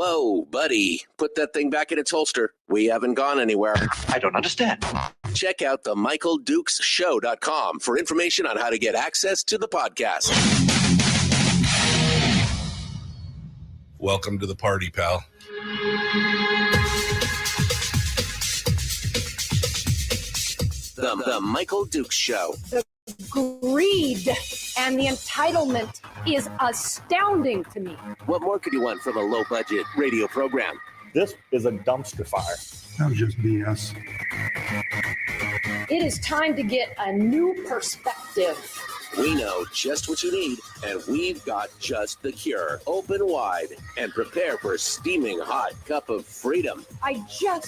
Whoa, buddy. Put that thing back in its holster. We haven't gone anywhere. I don't understand. Check out the MichaelDukesShow.com for information on how to get access to the podcast. Welcome to the party, pal. The Michael Dukes Show. The greed and the entitlement is astounding to me. What more could you want from a low-budget radio program? This is a dumpster fire. That was just BS. It is time to get a new perspective. We know just what you need, and we've got just the cure. Open wide and prepare for a steaming hot cup of freedom. I just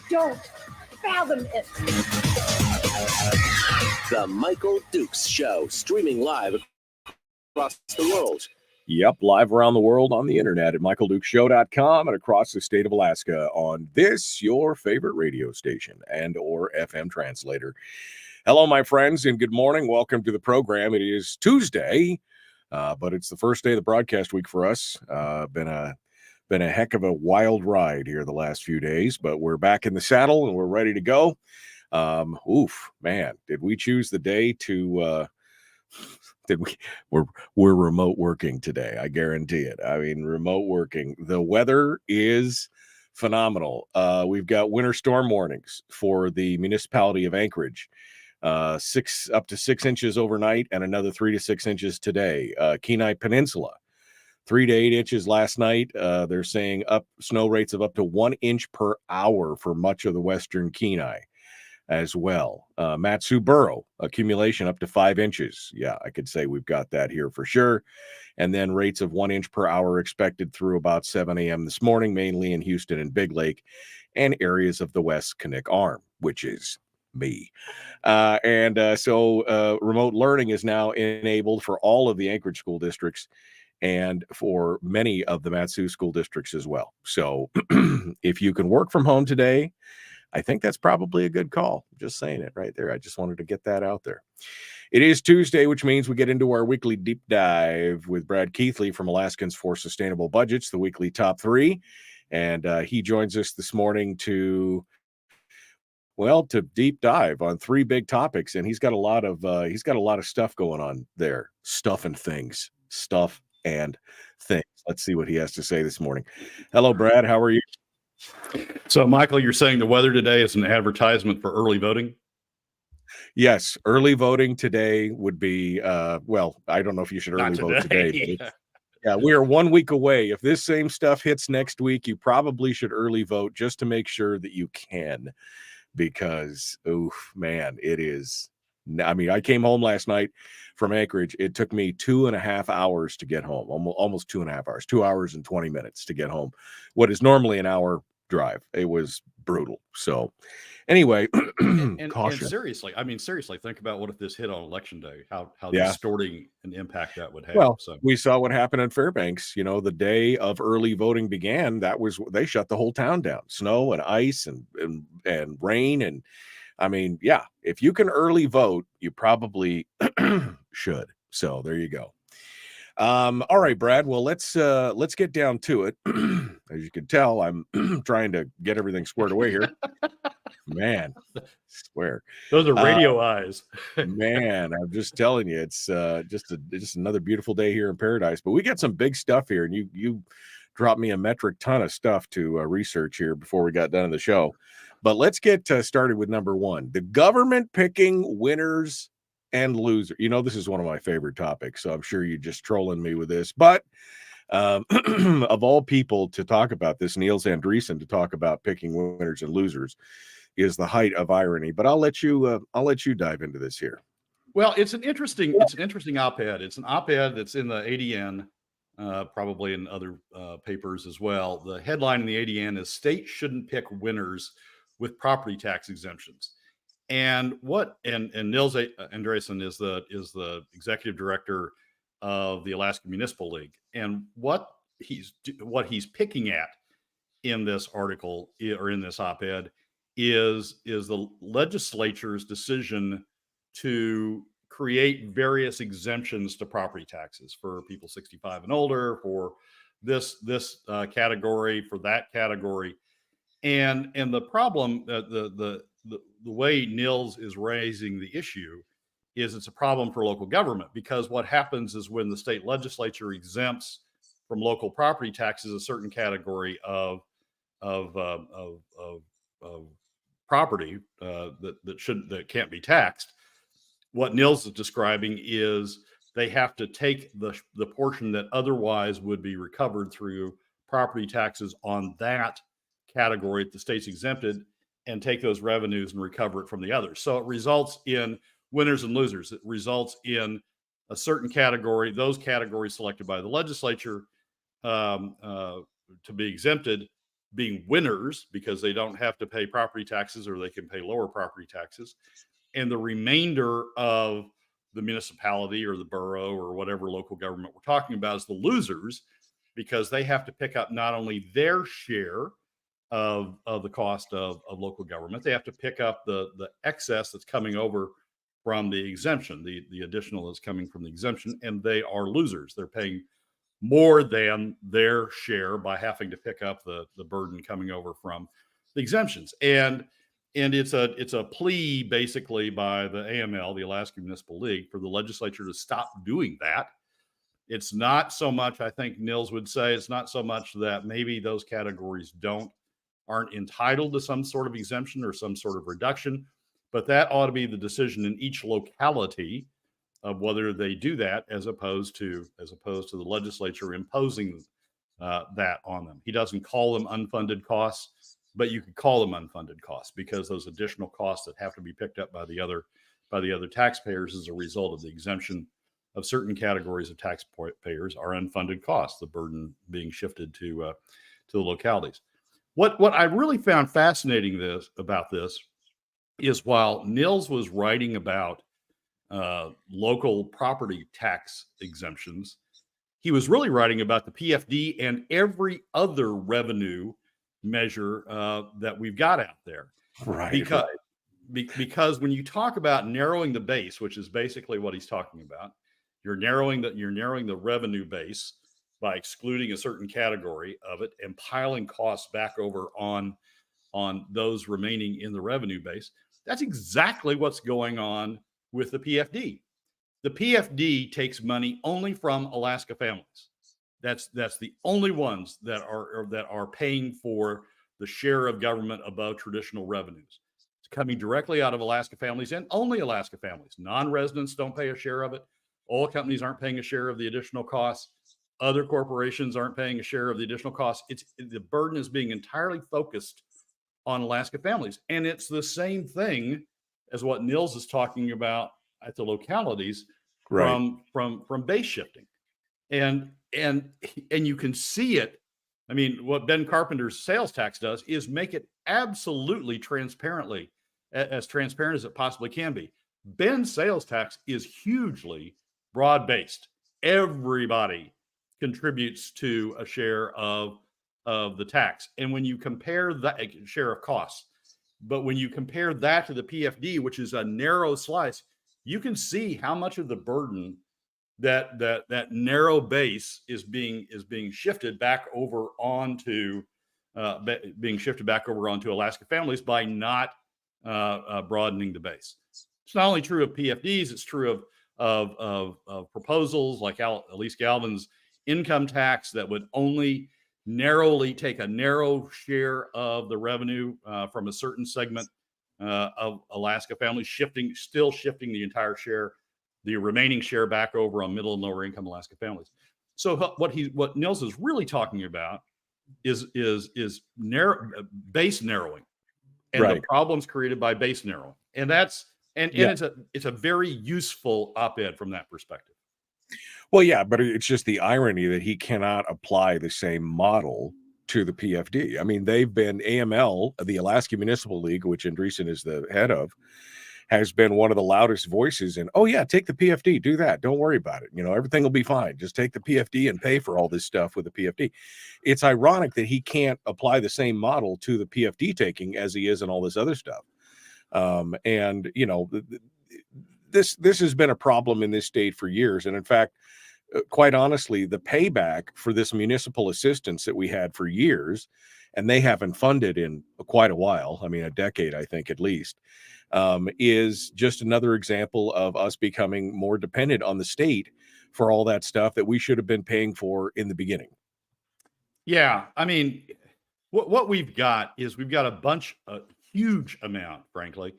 don't fathom it. The Michael Dukes Show, streaming live across the world. Yep, live around the world on the internet at michaeldukeshow.com and across the state of Alaska on this, your favorite radio station and or FM translator. Hello, my friends, and good morning. Welcome to the program. It is Tuesday, but it's the first day of the broadcast week for us. Been a heck of a wild ride here the last few days, but we're back in the saddle and we're ready to go. Man, did we choose the day to we're remote working today. I guarantee it. I mean, remote working. The weather is phenomenal. We've got winter storm warnings for the municipality of Anchorage. 6 up to 6 inches overnight and another 3 to 6 inches today. Kenai Peninsula, 3 to 8 inches last night. They're saying snow rates of up to 1 inch per hour for much of the western Kenai as well. Matsu-Boro, accumulation up to 5 inches. Yeah, I could say we've got that here for sure. And then rates of 1 inch per hour expected through about 7 a.m. this morning, mainly in Houston and Big Lake and areas of the West Kinnick Arm, which is me. So remote learning is now enabled for all of the Anchorage school districts and for many of the Matsu school districts as well. So if you can work from home today, I think that's probably a good call. Just saying it right there. I just wanted to get that out there. It is Tuesday, which means we get into our weekly deep dive with Bard Keithley from Alaskans for Sustainable Budgets, the weekly top 3. And he joins us this morning to deep dive on 3 big topics. And he's got a lot of stuff going on there. Stuff and things. Let's see what he has to say this morning. Hello, Brad. How are you? So, Michael, you're saying the weather today is an advertisement for early voting? Yes, early voting today would be, I don't know if you should early vote today. But yeah, we are 1 week away. If this same stuff hits next week, you probably should early vote just to make sure that you can, because, it is. I mean, I came home last night from Anchorage. It took me 2.5 hours to get home, almost 2.5 hours, 2 hours and 20 minutes to get home. What is normally an hour drive. It was brutal. So anyway, and caution. seriously, think about what if this hit on election day, how distorting an impact that would have. Well, we saw what happened in Fairbanks. You know, the day of early voting began, they shut the whole town down. Snow and ice and rain. And I mean, yeah, if you can early vote, you probably should. So there you go. All right, Brad. Well, let's get down to it. As you can tell, I'm trying to get everything squared away here. Man, swear. Those are radio eyes. Man, I'm just telling you, it's just another beautiful day here in paradise. But we got some big stuff here, and you dropped me a metric ton of stuff to research here before we got done in the show. But let's get started with number 1: the government picking winners and losers. You know, this is one of my favorite topics, so I'm sure you're just trolling me with this. But of all people to talk about this, Niels Andreessen to talk about picking winners and losers is the height of irony. But I'll let you dive into this here. Well, it's an interesting op-ed. It's an op-ed that's in the ADN, probably in other papers as well. The headline in the ADN is "States Shouldn't Pick Winners with Property Tax Exemptions." And Niels Andreessen is the executive director of the Alaska Municipal League, and what he's picking at in this article or in this op-ed is the legislature's decision to create various exemptions to property taxes for people 65 and older, for this category for that category. And the problem, the way Nils is raising the issue is it's a problem for local government, because what happens is when the state legislature exempts from local property taxes a certain category of property that can't be taxed, what Nils is describing is they have to take the portion that otherwise would be recovered through property taxes on that category that the state's exempted and take those revenues and recover it from the others. So it results in winners and losers. It results in a certain category, those categories selected by the legislature to be exempted, being winners because they don't have to pay property taxes, or they can pay lower property taxes. And the remainder of the municipality or the borough or whatever local government we're talking about is the losers, because they have to pick up not only their share of the cost of local government, they have to pick up the excess that's coming over from the exemption, the additional that's coming from the exemption, and they are losers. They're paying more than their share by having to pick up the burden coming over from the exemptions. And it's a plea basically by the AML, the Alaska Municipal League, for the legislature to stop doing that. It's not so much, I think Nils would say, it's not so much that maybe those categories aren't entitled to some sort of exemption or some sort of reduction, but that ought to be the decision in each locality of whether they do that, as opposed to the legislature imposing that on them. He doesn't call them unfunded costs, but you could call them unfunded costs, because those additional costs that have to be picked up by the other taxpayers as a result of the exemption of certain categories of taxpayers are unfunded costs, the burden being shifted to the localities. What I really found fascinating about this is, while Nils was writing about local property tax exemptions, he was really writing about the PFD and every other revenue measure that we've got out there. Right. Because when you talk about narrowing the base, which is basically what he's talking about, you're narrowing the revenue base by excluding a certain category of it and piling costs back over on those remaining in the revenue base. That's exactly what's going on with the PFD. The PFD takes money only from Alaska families. That's the only ones that are paying for the share of government above traditional revenues. It's coming directly out of Alaska families, and only Alaska families. Non-residents don't pay a share of it. Oil companies aren't paying a share of the additional costs. Other corporations aren't paying a share of the additional costs. The burden is being entirely focused on Alaska families. And it's the same thing as what Nils is talking about at the localities, Right. from base shifting. And you can see it. I mean, what Ben Carpenter's sales tax does is make it absolutely transparent as it possibly can be. Ben's sales tax is hugely broad-based. Everybody contributes to a share of the tax. And when you compare that share of costs, but when you compare that to the PFD, which is a narrow slice, you can see how much of the burden that narrow base is being shifted back over onto Alaska families by not broadening the base. It's not only true of PFDs; it's true of proposals like Elise Galvin's income tax that would only narrowly take a narrow share of the revenue from a certain segment of Alaska families, still shifting the entire share, the remaining share back over on middle and lower income Alaska families. So what Nils is really talking about is base narrowing, and Right. the problems created by base narrowing, and it's a very useful op-ed from that perspective. Well, yeah, but it's just the irony that he cannot apply the same model to the PFD. I mean, they've been AML, the Alaska Municipal League, which Andreessen is the head of, has been one of the loudest voices in, oh yeah, take the PFD, do that. Don't worry about it. Everything will be fine. Just take the PFD and pay for all this stuff with the PFD. It's ironic that he can't apply the same model to the PFD taking as he is in all this other stuff. This has been a problem in this state for years. And in fact, quite honestly, the payback for this municipal assistance that we had for years, and they haven't funded in quite a while, I mean, a decade, I think at least, is just another example of us becoming more dependent on the state for all that stuff that we should have been paying for in the beginning. Yeah, I mean, what we've got is we've got a huge amount, frankly,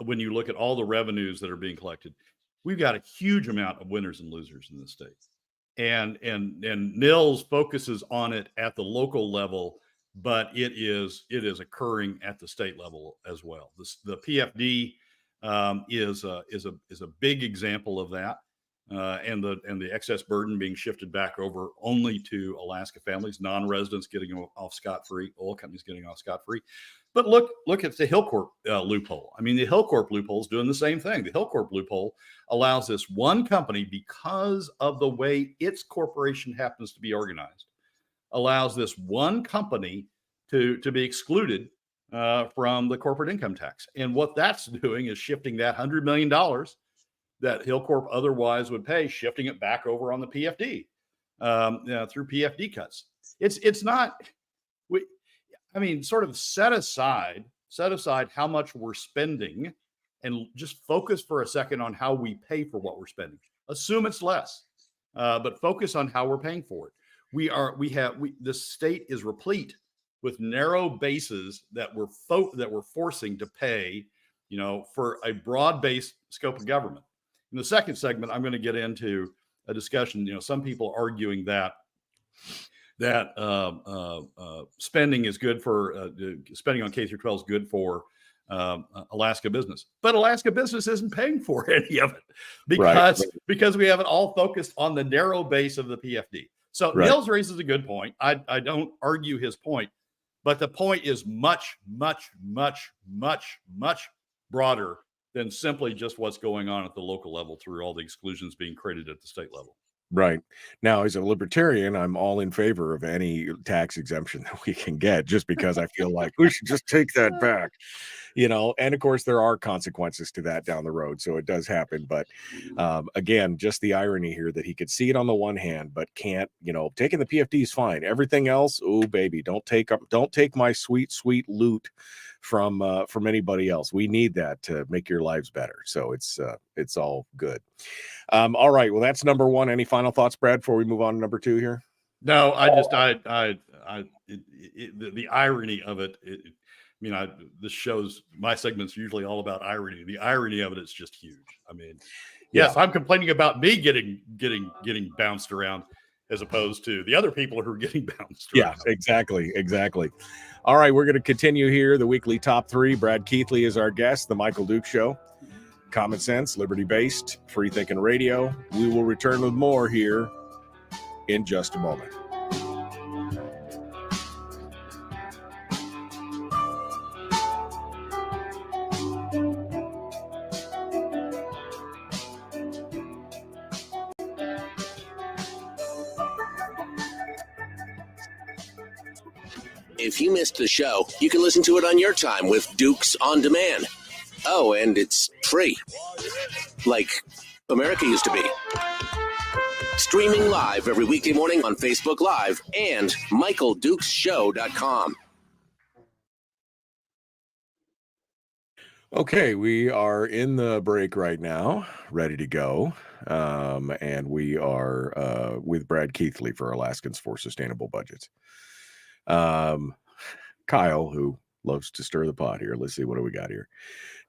when you look at all the revenues that are being collected, we've got a huge amount of winners and losers in the state. And Nils focuses on it at the local level, but it is occurring at the state level as well. The PFD is a big example of that, and the excess burden being shifted back over only to Alaska families, non-residents getting off scot-free, oil companies getting off scot-free. But look at the Hillcorp loophole. I mean, the Hillcorp loophole is doing the same thing. The Hillcorp loophole allows this one company, because of the way its corporation happens to be organized, allows this one company to be excluded from the corporate income tax. And what that's doing is shifting that $100 million that Hillcorp otherwise would pay, shifting it back over on the PFD through PFD cuts. It's not. I mean, sort of set aside how much we're spending and just focus for a second on how we pay for what we're spending. Assume it's less, but focus on how we're paying for it. The state is replete with narrow bases that we're forcing to pay, for a broad-based scope of government. In the second segment, I'm going to get into a discussion. Some people arguing that spending is good for spending on K through 12 is good for Alaska business, but Alaska business isn't paying for any of it because we have it all focused on the narrow base of the PFD. So Nils raises a good point. I don't argue his point, but the point is much, much, much, much, much broader than simply just what's going on at the local level through all the exclusions being created at the state level. Right. Now, as a libertarian, I'm all in favor of any tax exemption that we can get, just because I feel like we should just take that back, and of course there are consequences to that down the road. So it does happen. But again, just the irony here that he could see it on the one hand, but can't, taking the PFD is fine. Everything else, oh baby, don't take my sweet, sweet loot from anybody else. We need that to make your lives better. So it's all good. All right. Well, that's number one. Any final thoughts, Brad, before we move on to number two here? No, the irony of it. This shows my segment's usually all about irony. The irony of it is just huge. I mean, yes, I'm complaining about me getting bounced around as opposed to the other people who are getting bounced around. Yeah, exactly. All right. We're going to continue here. The weekly top three. Brad Keithley is our guest, The Michael Duke Show. Common sense, liberty-based, free-thinking radio. We will return with more here in just a moment. If you missed the show, you can listen to it on your time with Dukes On Demand. Oh, and it's free. Like America used to be. Streaming live every weekday morning on Facebook Live and MichaelDukesShow.com. Okay, we are in the break right now, ready to go. And we are with Brad Keithley for Alaskans for Sustainable Budgets. Kyle, who loves to stir the pot here. Let's see, what do we got here?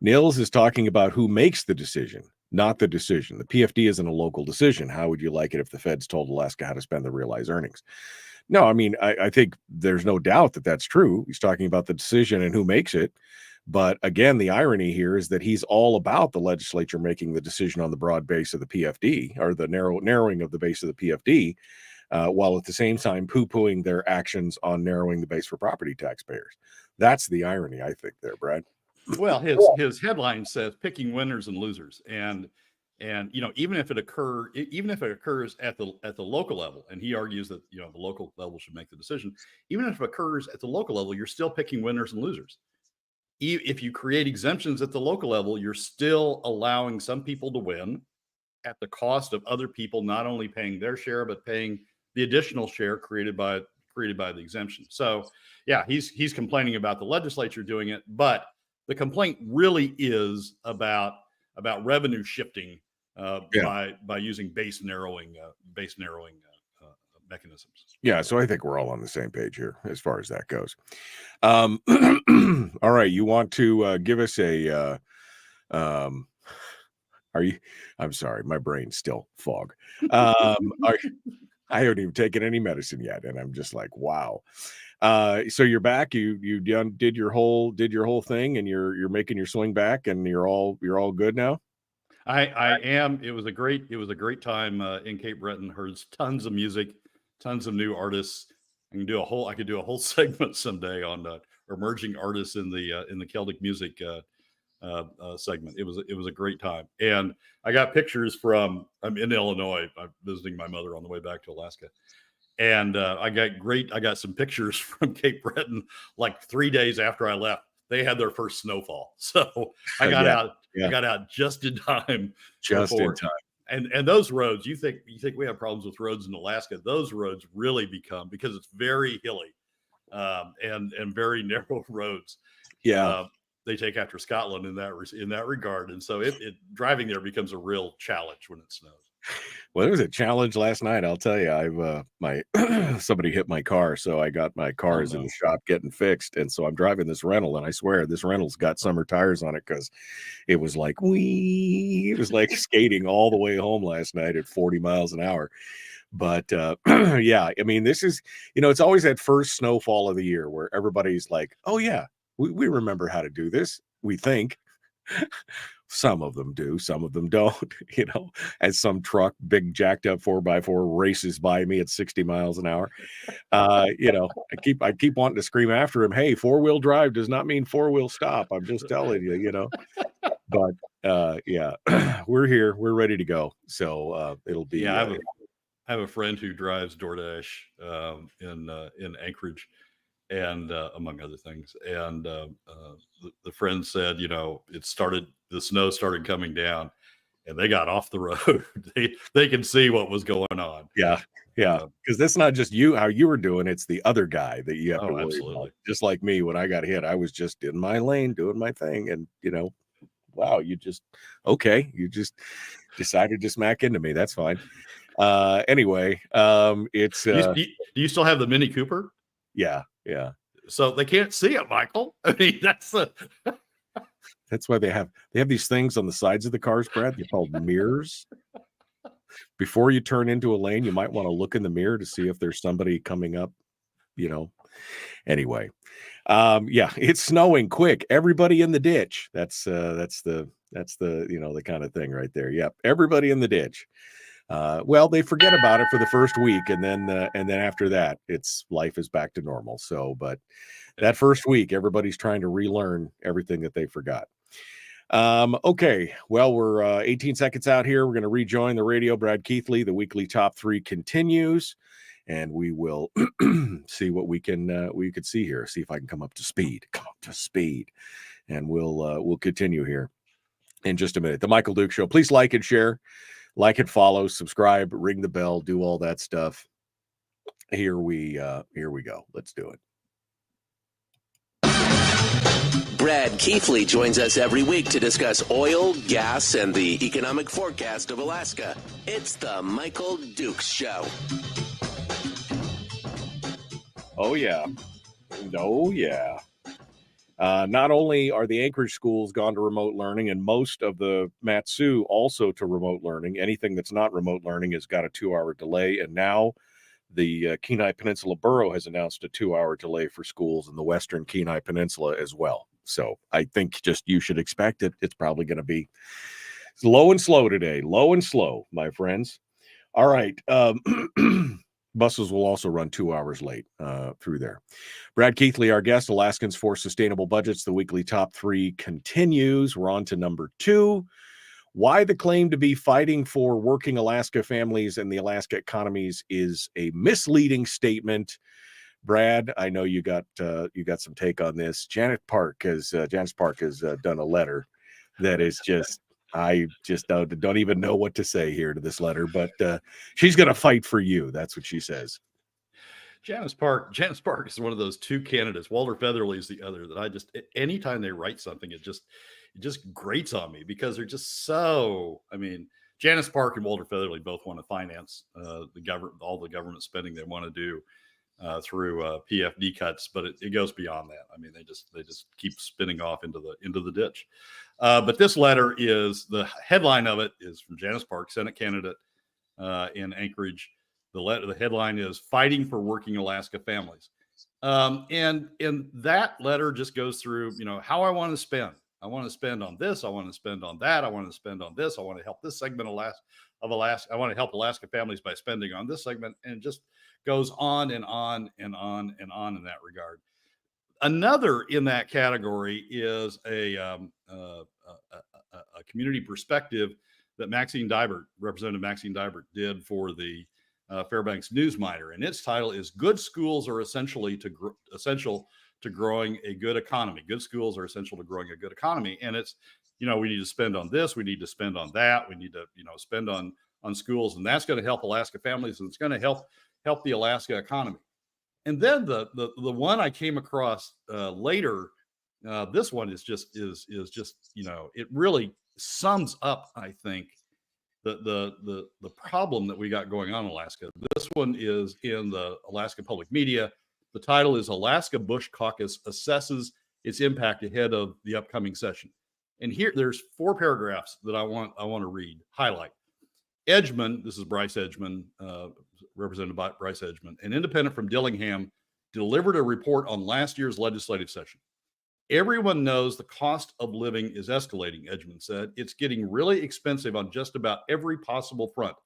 Nils is talking about who makes the decision, not the decision. The PFD isn't a local decision. How would you like it if the feds told Alaska how to spend the realized earnings? No, I mean, I think there's no doubt that that's true. He's talking about the decision and who makes it. But again, the irony here is that he's all about the legislature making the decision on the broad base of the PFD, or the narrowing of the base of the PFD, while at the same time poo-pooing their actions on narrowing the base for property taxpayers. That's the irony, I think, there, Brad. Well, his headline says picking winners and losers, and even if it occurs at the local level, and he argues that the local level should make the decision. Even if it occurs at the local level, you're still picking winners and losers. If you create exemptions at the local level, you're still allowing some people to win at the cost of other people not only paying their share, but paying the additional share created by the exemption. So yeah, he's complaining about the legislature doing it, but the complaint really is about revenue shifting by using base narrowing mechanisms. Yeah, so I think we're all on the same page here as far as that goes. All right, you want to give us a I'm sorry, my brain's still fog. I haven't even taken any medicine yet, and I'm just like, wow. So you're back. You did your whole thing, and you're making your swing back, and you're all good now. I am. It was a great time in Cape Breton. Heard tons of music, tons of new artists. I could do a whole segment someday on emerging artists in the Celtic music segment. It was a great time, and I got pictures from. I'm in Illinois. I'm visiting my mother on the way back to Alaska, and I got some pictures from Cape Breton like 3 days after I left. They had their first snowfall, so I got out. I got out just in time. In time. And those roads, you think we have problems with roads in Alaska? Those roads really become, because it's very hilly and very narrow roads. Yeah. They take after Scotland in that regard, and so it driving there becomes a real challenge when it snows. Well, it was a challenge last night. I'll tell you, somebody hit my car, so I got my cars in the shop getting fixed, and so I'm driving this rental, and I swear this rental's got summer tires on it because it was like skating all the way home last night at 40 miles an hour. But yeah, I mean, this is, it's always that first snowfall of the year where everybody's like, oh yeah, we remember how to do this. We think. Some of them do, some of them don't, as some truck, big jacked up 4x4 races by me at 60 miles an hour. I keep wanting to scream after him, hey, 4-wheel drive does not mean 4-wheel stop. I'm just telling you, but yeah, we're here. We're ready to go. So it'll be. Yeah, I have a friend who drives DoorDash in Anchorage, and among other things. And the friend said, the snow started coming down, and they got off the road. they can see what was going on. Yeah, because that's not just how you were doing; it's the other guy that you have to worry about. Just like me, when I got hit, I was just in my lane doing my thing, and wow, you just decided to smack into me. That's fine. Anyway, it's. Do you still have the Mini Cooper? Yeah. So they can't see it, Michael. I mean, that's why they have these things on the sides of the cars, Brad. They're called mirrors. Before you turn into a lane, you might want to look in the mirror to see if there's somebody coming up, Anyway, yeah, it's snowing quick. Everybody in the ditch. That's the the kind of thing right there. Yep, everybody in the ditch. Well, they forget about it for the first week, and then after that, life is back to normal. So, but that first week, everybody's trying to relearn everything that they forgot. Okay, well, we're 18 seconds out here. We're going to rejoin the radio. Brad Keithley, the weekly top 3 continues, and we will see what we could see here. See if I can come up to speed. And we'll continue here in just a minute. The Michael Duke Show. Please like and share. Like and follow, subscribe, ring the bell, do all that stuff. Here we go. Let's do it. Brad Keithley joins us every week to discuss oil, gas, and the economic forecast of Alaska. It's the Michael Dukes Show. Oh, yeah. Not only are the Anchorage schools gone to remote learning, and most of the Matsu also to remote learning. Anything that's not remote learning has got a 2-hour delay. And now the Kenai Peninsula Borough has announced a 2-hour delay for schools in the Western Kenai Peninsula as well. So I think you should expect it. It's probably going to be low and slow today. Low and slow, my friends. All right. Buses will also run 2 hours late through there. Brad Keithley, our guest. Alaskans for Sustainable Budgets. The weekly top 3 continues. We're on to number 2. Why the claim to be fighting for working Alaska families and the Alaska economies is a misleading statement. Brad, I know you got some take on this. Janice Park has done a letter that is just I just don't even know what to say here to this letter, but she's going to fight for you. That's what she says. Janice Park is one of those two candidates. Walter Featherly is the other that I just, anytime they write something, it just grates on me because they're just so, I mean, Janice Park and Walter Featherly both want to finance all the government spending they want to do through PFD cuts, but it goes beyond that. I mean, they just keep spinning off into the ditch. But this letter is, the headline of it is from Janice Park, Senate candidate in Anchorage. The headline is "Fighting for Working Alaska Families," and that letter just goes through, how I want to spend. I want to spend on this. I want to spend on that. I want to spend on this. I want to help this segment of Alaska. I want to help Alaska families by spending on this segment, and it just goes on and on and on and on in that regard. Another in that category is a community perspective that Representative Maxine Dibert did for the Fairbanks News Miner, and its title is "Good Schools Are Essential to Growing a Good Economy." Good schools are essential to growing a good economy, and it's, we need to spend on this, we need to spend on that, we need to spend on schools, and that's going to help Alaska families, and it's going to help the Alaska economy. And then the one I came across later, this one is just it really sums up, I think, the problem that we got going on in Alaska. This one is in the Alaska public media. The title is "Alaska Bush Caucus Assesses Its Impact Ahead of the Upcoming Session." And here there's 4 paragraphs that I want to read, highlight. Edgman, this is Bryce Edgman, Representative Bryce Edgman, an independent from Dillingham, delivered a report on last year's legislative session. "Everyone knows the cost of living is escalating," Edgman said. "It's getting really expensive on just about every possible front.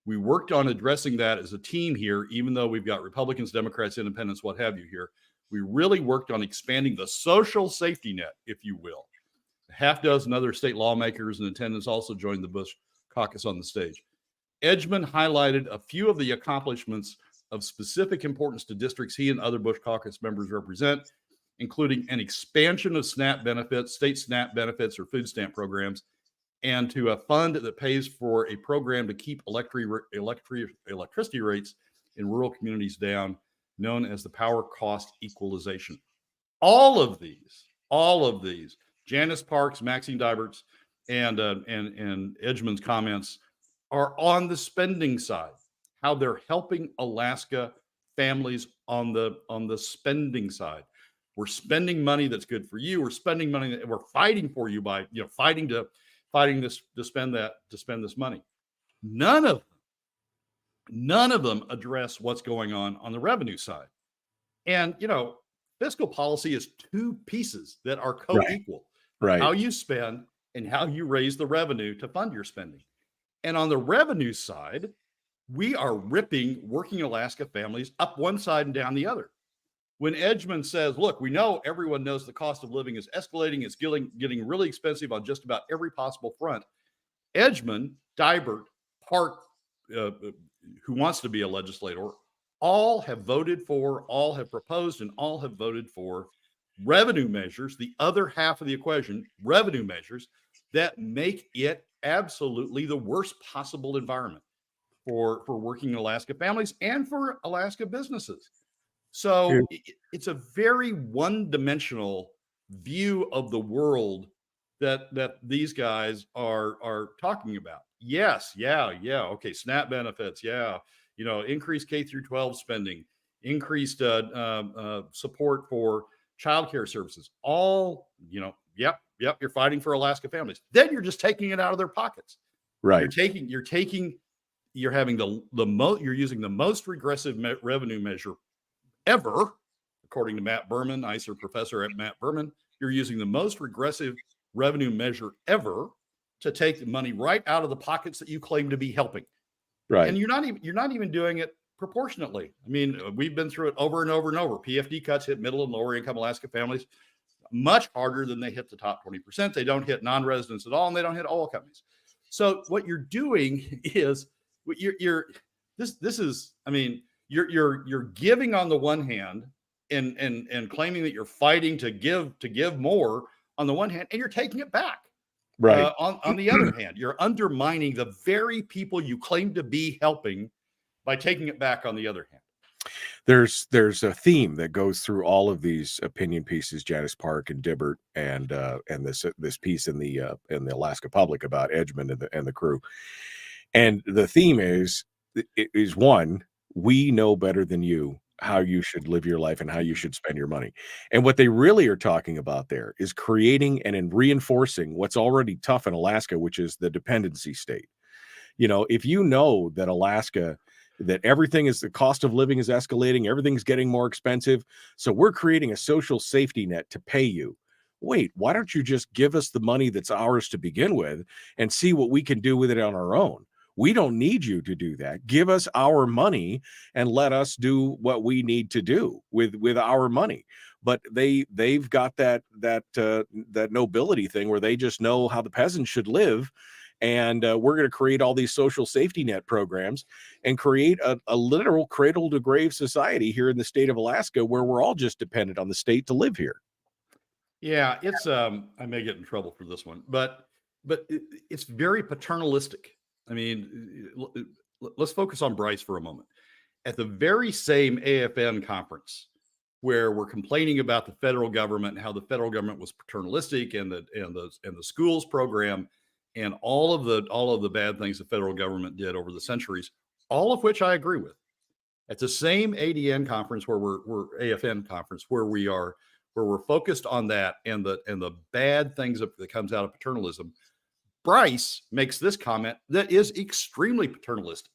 We worked on addressing that as a team here, even though we've got Republicans, Democrats, Independents, what have you here. We really worked on expanding the social safety net, if you will." A half dozen other state lawmakers in attendance also joined the Bush caucus on the stage. Edgman highlighted a few of the accomplishments of specific importance to districts he and other Bush caucus members represent, including an expansion of SNAP benefits, state SNAP benefits or food stamp programs, and to a fund that pays for a program to keep electricity rates in rural communities down, known as the power cost equalization. All of these, Janice Parks, Maxine Dibert's, and Edgman's comments are on the spending side, how they're helping Alaska families on the spending side. We're spending money that's good for you. We're spending money that we're fighting for you by, fighting to spend this money. None of them address what's going on the revenue side. And, fiscal policy is 2 pieces that are co-equal. Right. How you spend and how you raise the revenue to fund your spending. And on the revenue side, we are ripping working Alaska families up one side and down the other. When Edgman says, look, we know everyone knows the cost of living is escalating, it's getting really expensive on just about every possible front. Edgman, Dibert, Park, who wants to be a legislator, all have voted for, all have proposed, and all have voted for revenue measures, the other half of the equation, revenue measures that make it absolutely the worst possible environment for working Alaska families and for Alaska businesses. So it's a very one-dimensional view of the world that these guys are talking about. Yes, okay, SNAP benefits, increased K through 12 spending, increased support for childcare services. All, yep, you're fighting for Alaska families. Then you're just taking it out of their pockets. Right. You're having you're using the most regressive revenue measure ever, according to Matt Berman, ICER professor at Matt Berman. You're using the most regressive revenue measure ever to take the money right out of the pockets that you claim to be helping. Right. And you're not even doing it proportionately. I mean, we've been through it over and over and over. PFD cuts hit middle and lower income Alaska families much harder than they hit the top 20%. They don't hit non-residents at all, and they don't hit oil companies. So what you're doing is you're giving on the one hand and claiming that you're fighting to give more on the one hand, and you're taking it back. Right. On the other hand, you're undermining the very people you claim to be helping by taking it back on the other hand. There's a theme that goes through all of these opinion pieces, Janice Park and Dibbert, and this piece in the Alaska Public about Edgman and the crew. And the theme is one, we know better than you how you should live your life and how you should spend your money. And what they really are talking about there is creating and in reinforcing what's already tough in Alaska, which is the dependency state. You know, if you know that Alaska, that everything is, the cost of living is escalating, everything's getting more expensive, so we're creating a social safety net to pay you. Wait, why don't you just give us the money that's ours to begin with and see what we can do with it on our own? We don't need you to do that. Give us our money and let us do what we need to do with our money. But they've got that nobility thing where they just know how the peasants should live. And we're going to create all these social safety net programs and create a literal cradle to grave society here in the state of Alaska, where we're all just dependent on the state to live here. Yeah, it's I may get in trouble for this one, but it's very paternalistic. I mean, let's focus on Bryce for a moment. At the very same AFN conference where we're complaining about the federal government and how the federal government was paternalistic and the schools program and all of the bad things the federal government did over the centuries, all of which I agree with. At the same ADN conference where we're AFN conference where we're focused on that and the bad things that comes out of paternalism, Bryce makes this comment that is extremely paternalistic.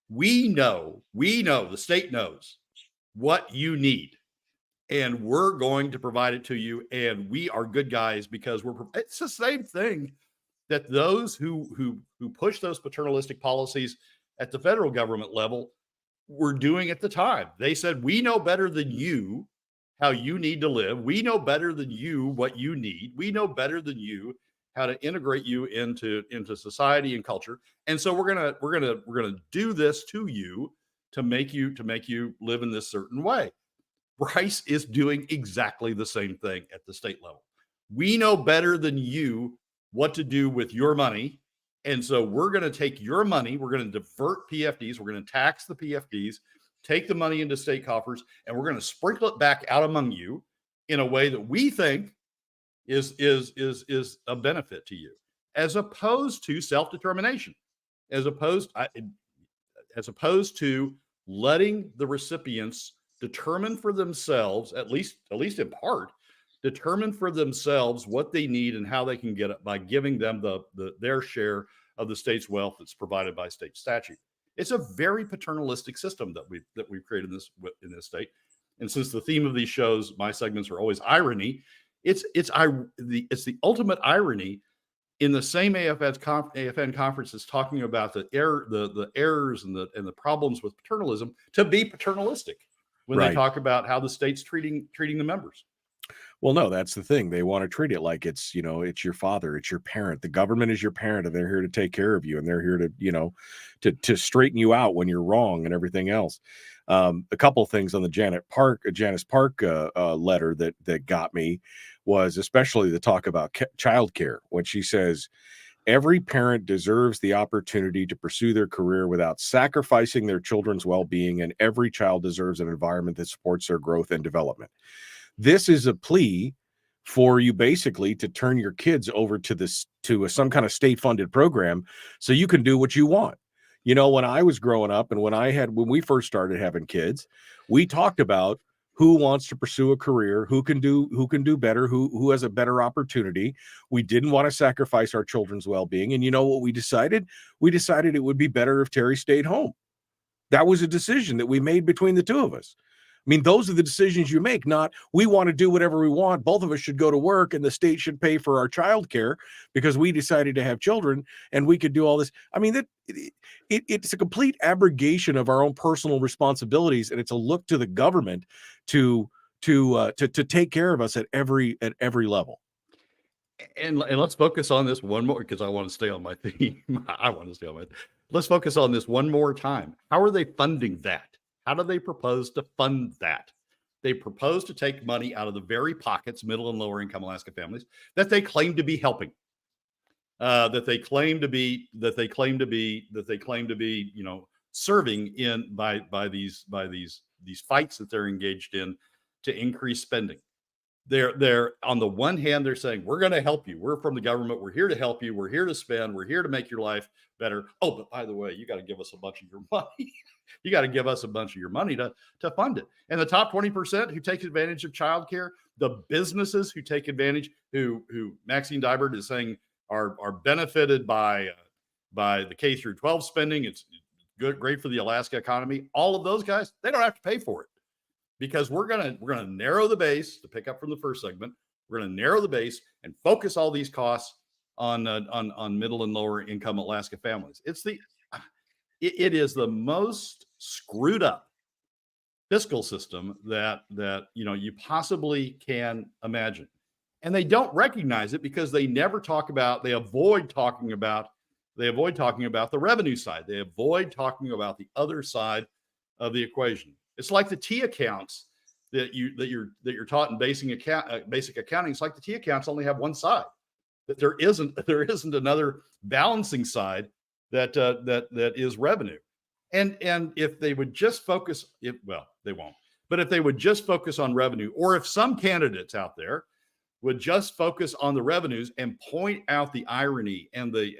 We know, the state knows what you need, and we're going to provide it to you, and we are good guys because it's the same thing that those who push those paternalistic policies at the federal government level were doing at the time. They said, we know better than you how you need to live. We know better than you what you need. We know better than you how to integrate you into society and culture. And so we're gonna do this to you to make you live in this certain way. Bryce is doing exactly the same thing at the state level. We know better than you what to do with your money. And so we're going to take your money, we're going to divert PFDs, we're going to tax the PFDs, take the money into state coffers, and we're going to sprinkle it back out among you in a way that we think is a benefit to you, as opposed to self-determination, as opposed to letting the recipients determine for themselves, at least in part, determine for themselves what they need and how they can get it by giving them their share of the state's wealth that's provided by state statute. It's a very paternalistic system that we've created in this state. And since the theme of these shows, my segments are always irony, it's the ultimate irony in the same AFN conferences talking about the errors and the problems with paternalism to be paternalistic when they talk about how the state's treating the members. Well, no, that's the thing. They want to treat it like it's your father, it's your parent. The government is your parent, and they're here to take care of you, and they're here to to straighten you out when you're wrong and everything else. A couple of things on the Janice Park letter that got me was especially the talk about childcare, when she says, every parent deserves the opportunity to pursue their career without sacrificing their children's well-being, and every child deserves an environment that supports their growth and development. This is a plea for you basically to turn your kids over to some kind of state-funded program so you can do what you want. You know, when I was growing up and when we first started having kids, we talked about who wants to pursue a career, who can do better, who has a better opportunity. We didn't want to sacrifice our children's well-being. And you know what we decided? We decided it would be better if Terry stayed home. That was a decision that we made between the two of us. I mean, those are the decisions you make, not we want to do whatever we want. Both of us should go to work and the state should pay for our child care because we decided to have children and we could do all this. I mean, it's a complete abrogation of our own personal responsibilities. And it's a look to the government to take care of us at every level. And let's focus on this one more, because I want to stay on my theme. Let's focus on this one more time. How are they funding that? How do they propose to fund that? They propose to take money out of the very pockets, middle and lower income Alaska families, that they claim to be helping. that they claim to be, serving in by these fights that they're engaged in to increase spending. They're on the one hand, they're saying, we're going to help you. We're from the government. We're here to help you. We're here to spend. We're here to make your life better. Oh, but by the way, you got to give us a bunch of your money. You got to give us a bunch of your money to fund it. And the top 20% who take advantage of childcare, the businesses who take advantage, who Maxine Dybert is saying are benefited by the K through 12 spending. It's good, great for the Alaska economy. All of those guys, they don't have to pay for it. Because we're gonna narrow the base, to pick up from the first segment. We're gonna narrow the base and focus all these costs on middle and lower income Alaska families. It is the most screwed up fiscal system that you possibly can imagine, and they don't recognize it because they never talk about. They avoid talking about the revenue side. They avoid talking about the other side of the equation. It's like the T accounts that you're taught in basic accounting. It's like the T accounts only have one side. That there isn't another balancing side that is revenue. And if they would just focus, they won't. But if they would just focus on revenue, or if some candidates out there would just focus on the revenues and point out the irony and the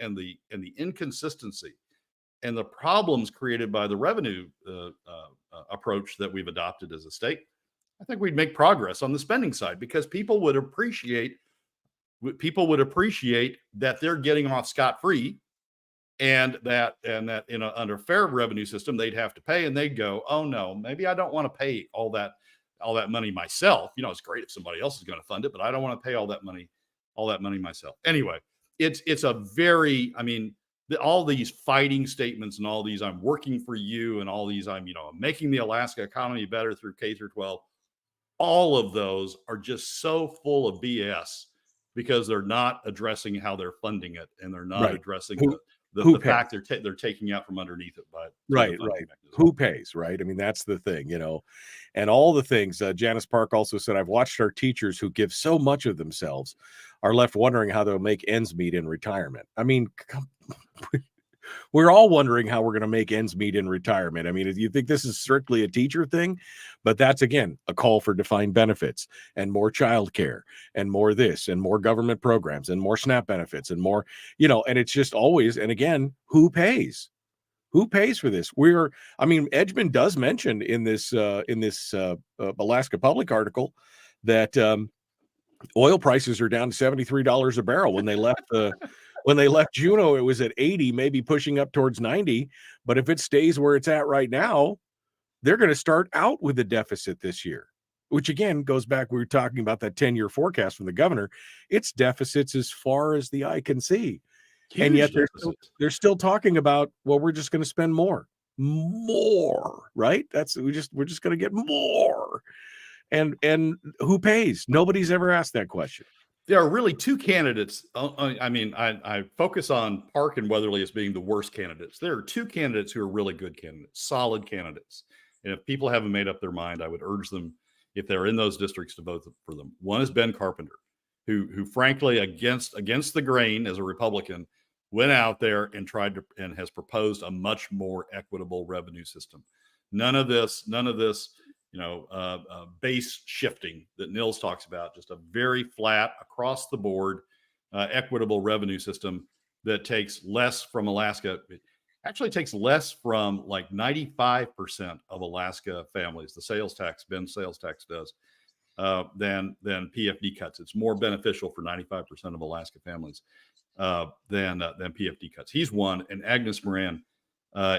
inconsistency and the problems created by the revenue approach that we've adopted as a state, I think we'd make progress on the spending side, because people would appreciate that they're getting off scot-free, and that under a fair revenue system they'd have to pay, and they'd go, oh no, maybe I don't want to pay all that money myself. It's great if somebody else is going to fund it, but I don't want to pay all that money myself. Anyway, it's a very, all these fighting statements and all these I'm working for you and all these I'm making the Alaska economy better through K through 12, all of those are just so full of BS, because they're not addressing how they're funding it, and they're not addressing the fact they're taking out from underneath it. Right. Who pays, right? That's the thing, and all the things. Janice Park also said, I've watched our teachers who give so much of themselves are left wondering how they'll make ends meet in retirement. We're all wondering how we're going to make ends meet in retirement. You think this is strictly a teacher thing, but that's, again, a call for defined benefits and more childcare and more this and more government programs and more SNAP benefits and more, and it's just always, and again, who pays? Who pays for this? Edgman does mention in this Alaska Public article that oil prices are down to $73 a barrel. When they left Juneau, it was at 80, maybe pushing up towards 90. But if it stays where it's at right now, they're going to start out with a deficit this year, which again goes back. We were talking about that 10-year forecast from the governor. It's deficits as far as the eye can see. Huge. And yet they're still talking about, well, we're just going to spend more, right? We're just going to get more. And who pays? Nobody's ever asked that question. There are really two candidates. I focus on Park and Weatherly as being the worst candidates. There are two candidates who are really good candidates, solid candidates. And if people haven't made up their mind, I would urge them, if they're in those districts, to vote for them. One is Ben Carpenter, who frankly, against the grain as a Republican, went out there and and has proposed a much more equitable revenue system. None of this, base shifting that Nils talks about, just a very flat, across the board, equitable revenue system that takes less from Alaska. It actually takes less from like 95% of Alaska families, the sales tax, Ben's sales tax does, than PFD cuts. It's more beneficial for 95% of Alaska families than PFD cuts. He's one, and Agnes Moran,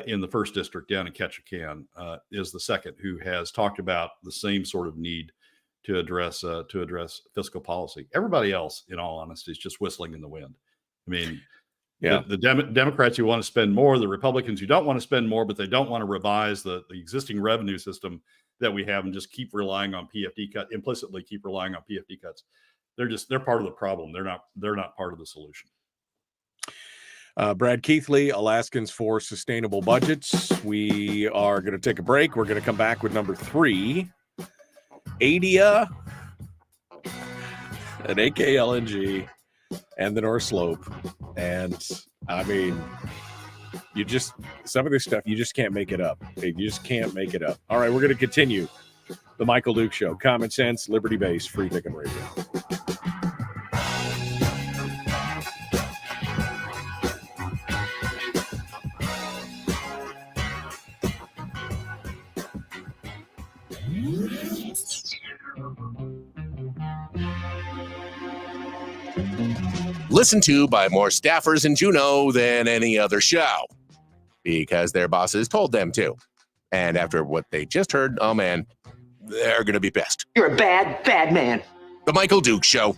in the first district down in Ketchikan, is the second, who has talked about the same sort of need to address fiscal policy. Everybody else, in all honesty, is just whistling in the wind. The Democrats who want to spend more, the Republicans who don't want to spend more, but they don't want to revise the existing revenue system that we have and just keep relying on PFD cut, implicitly keep relying on PFD cuts. They're part of the problem. They're not part of the solution. Bard Keithley, Alaskans for Sustainable Budgets. We are going to take a break. We're going to come back with number 3, AIDEA and AKLNG. and the North Slope. And I mean, some of this stuff, you just can't make it up. You just can't make it up. All right, we're going to continue the Michael Duke Show. Common sense, liberty-based, free thinking radio. Listened to by more staffers in Juneau than any other show because their bosses told them to. And after what they just heard, oh man, they're going to be pissed. You're a bad, bad man. The Michael Duke Show.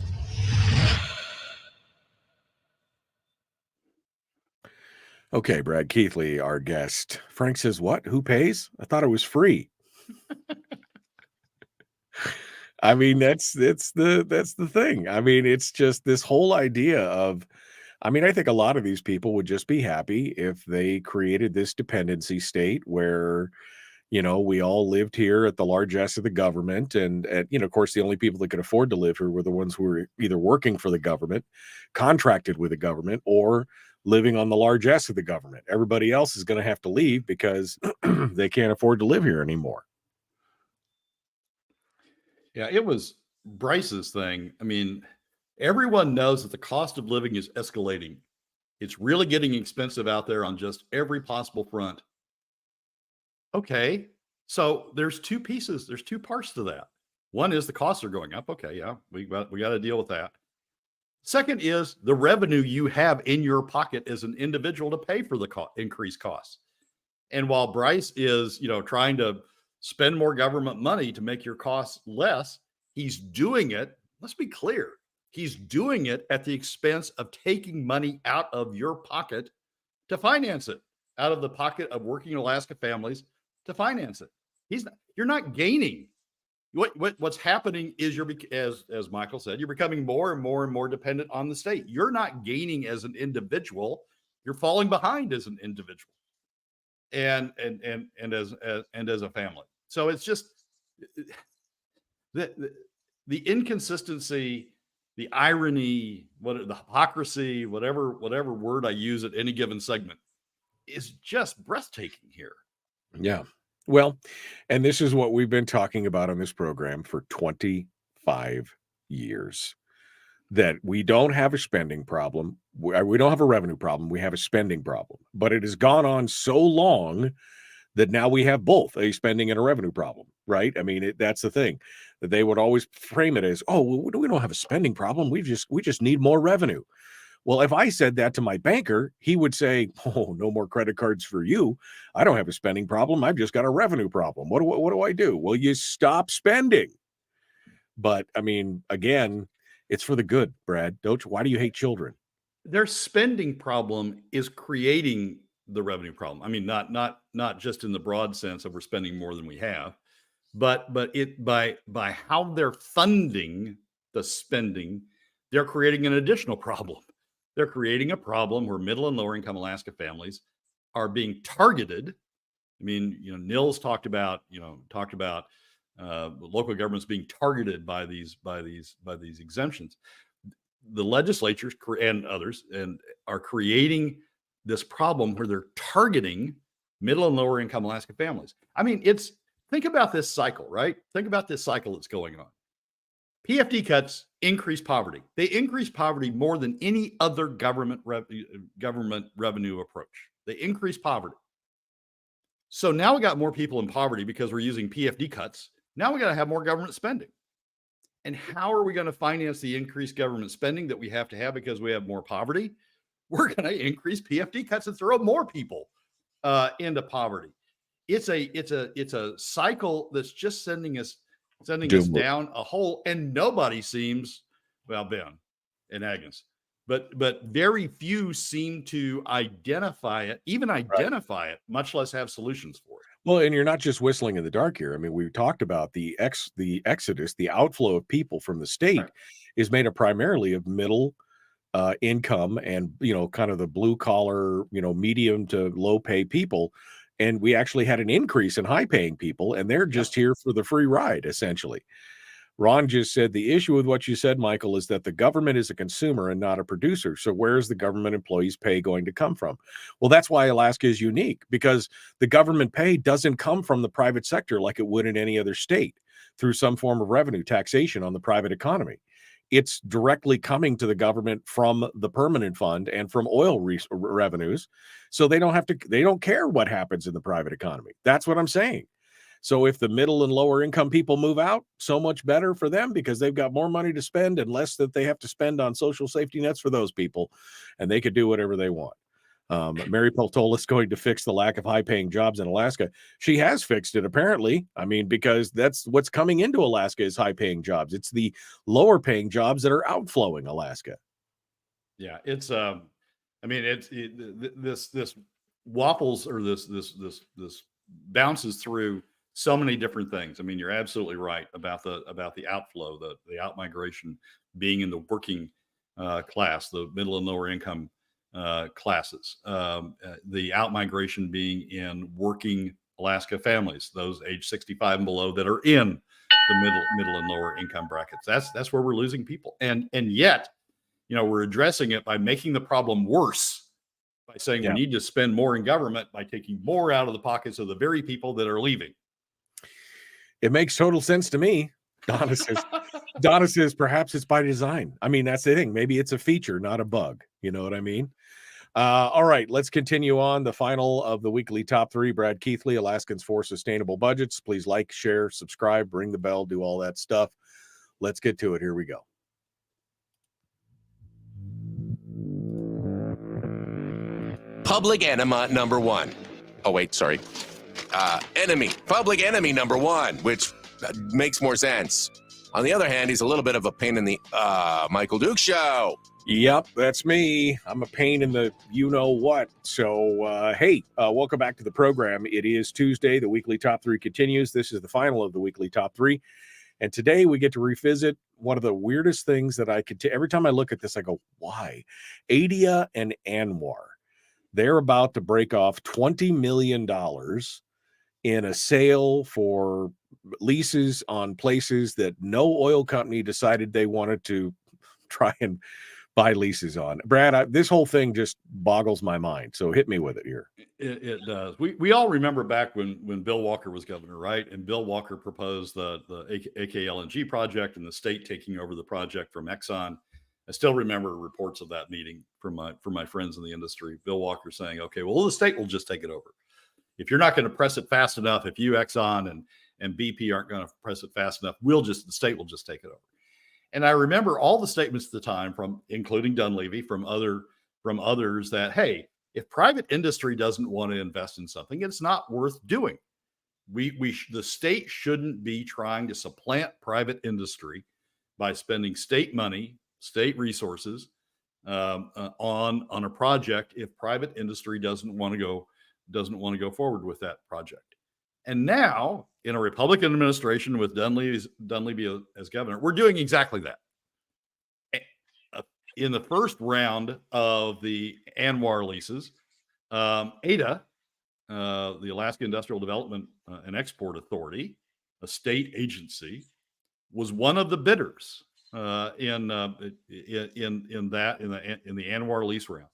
Okay, Brad Keithley, our guest. Frank says, what? Who pays? I thought it was free. I mean, that's the thing. I mean, it's just this whole idea of, I mean, I think a lot of these people would just be happy if they created this dependency state where, you know, we all lived here at the largesse of the government. And you know, of course, the only people that could afford to live here were the ones who were either working for the government, contracted with the government, or living on the largesse of the government. Everybody else is going to have to leave because they can't afford to live here anymore. Yeah, it was Bryce's thing. I mean, everyone knows that the cost of living is escalating. It's really getting expensive out there on just every possible front. Okay, so there's two pieces. There's two parts to that. One is the costs are going up. Okay, yeah, we got to deal with that. Second is the revenue you have in your pocket as an individual to pay for the increased costs. And while Bryce is, you know, trying to spend more government money to make your costs less, he's doing it. Let's be clear. He's doing it at the expense of taking money out of your pocket to finance it, out of the pocket of working Alaska families to finance it. You're not gaining. What's happening is as Michael said, you're becoming more and more and more dependent on the state. You're not gaining as an individual. You're falling behind as an individual and as a family. So it's just the inconsistency, the irony, the hypocrisy, whatever word I use at any given segment is just breathtaking here. Yeah. Well, and this is what we've been talking about on this program for 25 years, that we don't have a spending problem. We don't have a revenue problem. We have a spending problem, but it has gone on so long that now we have both a spending and a revenue problem, right? I mean, that's the thing, that they would always frame it as, oh, well, we don't have a spending problem. We just need more revenue. Well, if I said that to my banker, he would say, oh, no more credit cards for you. I don't have a spending problem. I've just got a revenue problem. What do I do? Well, you stop spending. But I mean, again, it's for the good, Brad. Why do you hate children? Their spending problem is creating the revenue problem. I mean, not just in the broad sense of we're spending more than we have, but it by how they're funding the spending, they're creating an additional problem. They're creating a problem where middle and lower income Alaska families are being targeted. I mean, you know, Nils talked about local governments being targeted by these exemptions. The legislatures and others are creating this problem where they're targeting middle and lower income Alaska families. I mean, think about this cycle, right? Think about this cycle that's going on. PFD cuts increase poverty. They increase poverty more than any other government revenue approach. They increase poverty. So now we got more people in poverty because we're using PFD cuts. Now we got to have more government spending. And how are we going to finance the increased government spending that we have to have because we have more poverty? We're going to increase PFD cuts and throw more people into poverty. It's a cycle that's just sending us down a hole, and nobody seems, well, Ben and Agnes, but very few seem to identify it, it, much less have solutions for it. Well, and you're not just whistling in the dark here. I mean, we talked about the exodus, the outflow of people from the state is made up primarily of middle income and, you know, kind of the blue collar, you know, medium to low pay people. And we actually had an increase in high paying people, and they're just here for the free ride, essentially. Ron just said the issue with what you said, Michael, is that the government is a consumer and not a producer. So where is the government employees' pay going to come from? Well, that's why Alaska is unique, because the government pay doesn't come from the private sector like it would in any other state through some form of revenue taxation on the private economy. It's directly coming to the government from the permanent fund and from oil revenues. So they don't care what happens in the private economy. That's what I'm saying. So if the middle and lower income people move out, so much better for them, because they've got more money to spend and less that they have to spend on social safety nets for those people, and they could do whatever they want. Mary Peltola is going to fix the lack of high-paying jobs in Alaska. She has fixed it, apparently. I mean, because that's what's coming into Alaska is high-paying jobs. It's the lower-paying jobs that are outflowing Alaska. Yeah, it's I mean, this waffles, or this bounces through so many different things. I mean, you're absolutely right about the outflow, the outmigration being in the working class, the middle and lower income classes, the outmigration being in working Alaska families, those age 65 and below that are in the middle and lower income brackets. That's where we're losing people, and yet, we're addressing it by making the problem worse, by saying we need to spend more in government, by taking more out of the pockets of the very people that are leaving. It makes total sense to me. Donna says perhaps it's by design. I mean, that's the thing. Maybe it's a feature, not a bug. You know what I mean? All right, let's continue on. The final of the weekly top 3, Brad Keithley, Alaskans for Sustainable Budgets. Please like, share, subscribe, ring the bell, do all that stuff. Let's get to it. Here we go. Public enema number 1. Oh, wait, sorry. Public enemy number 1, which makes more sense. On the other hand, he's a little bit of a pain in the Michael Duke Show. Yep, that's me. I'm a pain in the you-know-what. So, hey, welcome back to the program. It is Tuesday. The weekly top 3 continues. This is the final of the weekly top 3. And today we get to revisit one of the weirdest things that I could every time I look at this, I go, why? AIDEA and ANWR. They're about to break off $20 million in a sale for leases on places that no oil company decided they wanted to try and buy leases on. Brad, this whole thing just boggles my mind. So hit me with it here. It does. We all remember back when Bill Walker was governor, right? And Bill Walker proposed the AK LNG project and the state taking over the project from Exxon. I still remember reports of that meeting from my friends in the industry. Bill Walker saying, okay, well, the state will just take it over. If you're not going to press it fast enough, if you, Exxon and BP aren't going to press it fast enough, the state will just take it over. And I remember all the statements at the time, from including Dunleavy, from others, that, hey, if private industry doesn't want to invest in something, it's not worth doing. The state shouldn't be trying to supplant private industry by spending state money, state resources on a project if private industry doesn't want to go forward with that project. And now, in a Republican administration with Dunleavy as governor, we're doing exactly that. In the first round of the ANWR leases, AIDEA, the Alaska Industrial Development and Export Authority, a state agency, was one of the bidders in the ANWR lease round.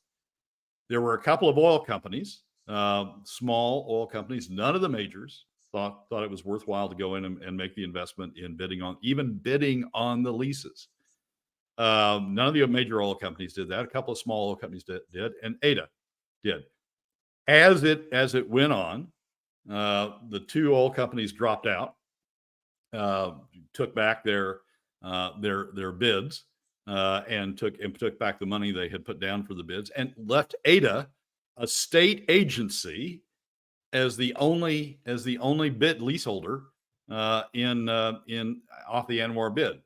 There were a couple of oil companies, small oil companies. None of the majors thought it was worthwhile to go in and make the investment in bidding on the leases. None of the major oil companies did that. A couple of small oil companies did, and AIDEA did. As it went on, the 2 oil companies dropped out, took back their bids, and took back the money they had put down for the bids, and left AIDEA, a state agency, as the only bid leaseholder in off the ANWR bid.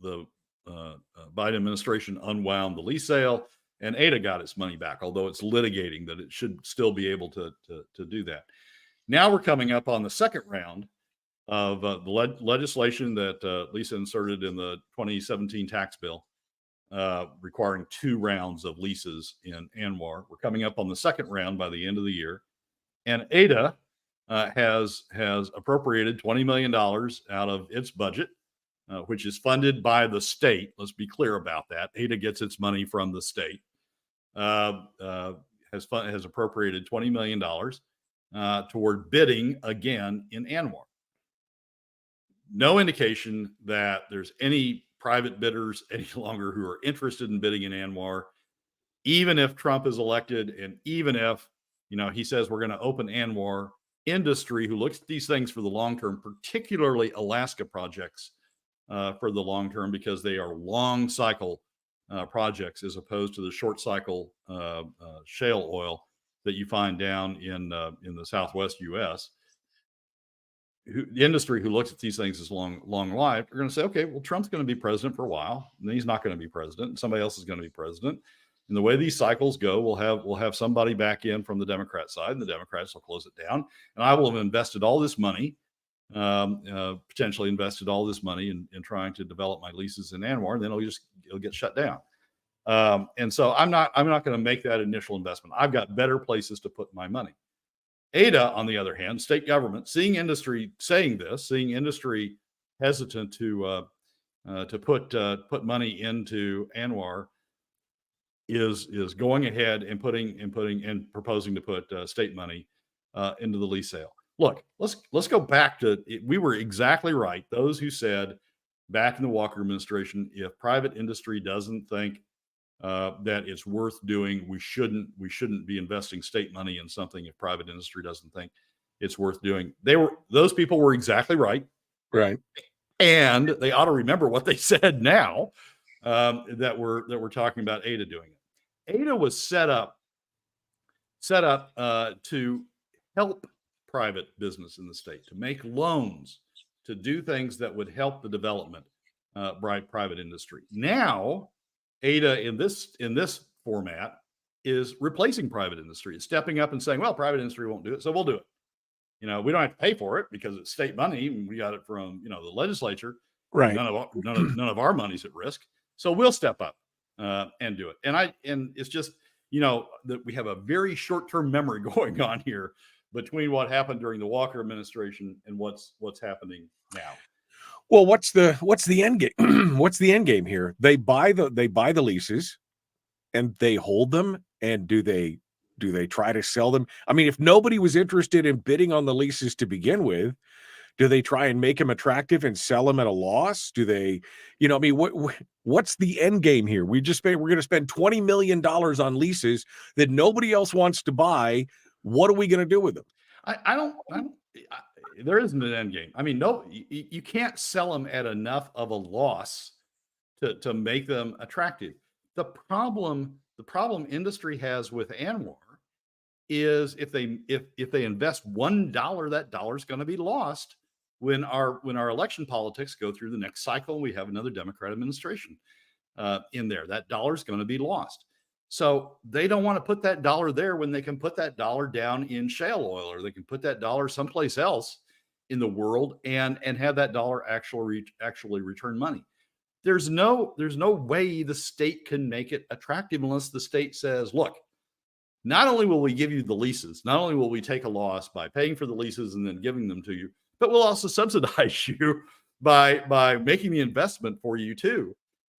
The Biden administration unwound the lease sale, and AIDEA got its money back, although it's litigating that it should still be able to do that. Now we're coming up on the second round of the legislation that Lisa inserted in the 2017 tax bill, requiring 2 rounds of leases in ANWR. We're coming up on the second round by the end of the year, and AIDEA has appropriated $20 million out of its budget which is funded by the state. Let's be clear about that. AIDA gets its money from the state. Has appropriated $20 million toward bidding again in ANWR. No indication that there's any private bidders any longer who are interested in bidding in ANWR, even if Trump is elected, and even if he says we're going to open ANWR. Industry who looks at these things for the long term, particularly Alaska projects for the long term, because they are long cycle projects as opposed to the short cycle shale oil that you find down in the Southwest U.S. The industry who looks at these things as long life are going to say, okay, well, Trump's going to be president for a while, and then he's not going to be president, and somebody else is going to be president. And the way these cycles go, we'll have somebody back in from the Democrat side, and the Democrats will close it down. And I will have invested all this money, potentially invested all this money in trying to develop my leases in ANWR, and then it'll get shut down. And so I'm not going to make that initial investment. I've got better places to put my money. AIDA, on the other hand, state government, seeing industry saying this, seeing industry hesitant to put money into ANWR, is going ahead and proposing to put state money into the lease sale. Look, let's go back to, we were exactly right. Those who said back in the Walker administration, if private industry doesn't think that it's worth doing, we shouldn't be investing state money in something if private industry doesn't think it's worth doing. Those people were exactly right. Right. And they ought to remember what they said now, that we're talking about AIDA doing it. AIDA was set up to help private business in the state, to make loans, to do things that would help the development by private industry. Now, AIDA in this format is replacing private industry. It's stepping up and saying, well, private industry won't do it, so we'll do it. We don't have to pay for it because it's state money. We got it from the legislature. Right. None of our money's at risk. So we'll step up and do it. And it's just, that we have a very short-term memory going on here between what happened during the Walker administration and what's happening now. Well, what's the end game? What's the end game here? They buy the leases and they hold them, and do they try to sell them? I mean, if nobody was interested in bidding on the leases to begin with, do they try and make them attractive and sell them at a loss? Do they, what's the end game here? We're going to spend $20 million on leases that nobody else wants to buy. What are we going to do with them? There isn't an end game. I mean, no, you can't sell them at enough of a loss to make them attractive. The problem industry has with ANWR is if they invest $1, that dollar is going to be lost when our election politics go through the next cycle and we have another Democrat administration in there. That dollar is going to be lost. So they don't want to put that dollar there when they can put that dollar down in shale oil, or they can put that dollar someplace else in the world and have that dollar actually return money. There's no way the state can make it attractive unless the state says, look, not only will we give you the leases, not only will we take a loss by paying for the leases and then giving them to you, but we'll also subsidize you by making the investment for you too.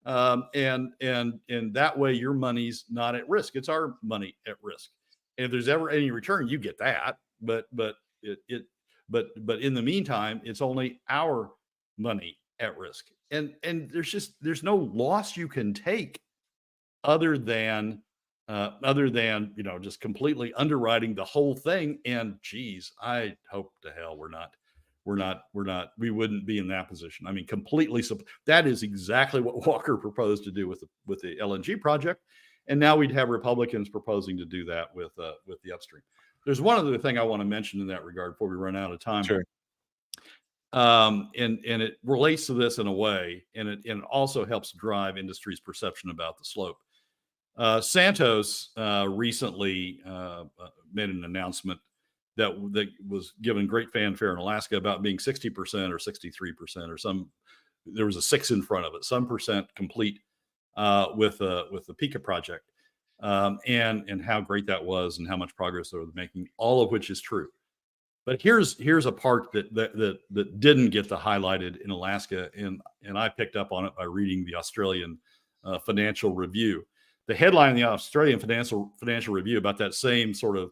And that way your money's not at risk. It's our money at risk. And if there's ever any return, you get that. But in the meantime, it's only our money at risk. And there's no loss you can take other than just completely underwriting the whole thing. And geez, I hope to hell we wouldn't be in that position. I mean, completely. That is exactly what Walker proposed to do with the LNG project. And now we'd have Republicans proposing to do that with the upstream. There's one other thing I want to mention in that regard before we run out of time. Sure. And it relates to this in a way, and it also helps drive industry's perception about the slope. Santos recently made an announcement that was given great fanfare in Alaska about being 60% or 63% or there was a 6 in front of it, some percent complete with the Pica project, and how great that was and how much progress they were making, all of which is true. But here's a part that didn't get highlighted in Alaska, and I picked up on it by reading the Australian Financial Review. The headline in the Australian Financial Review about that same sort of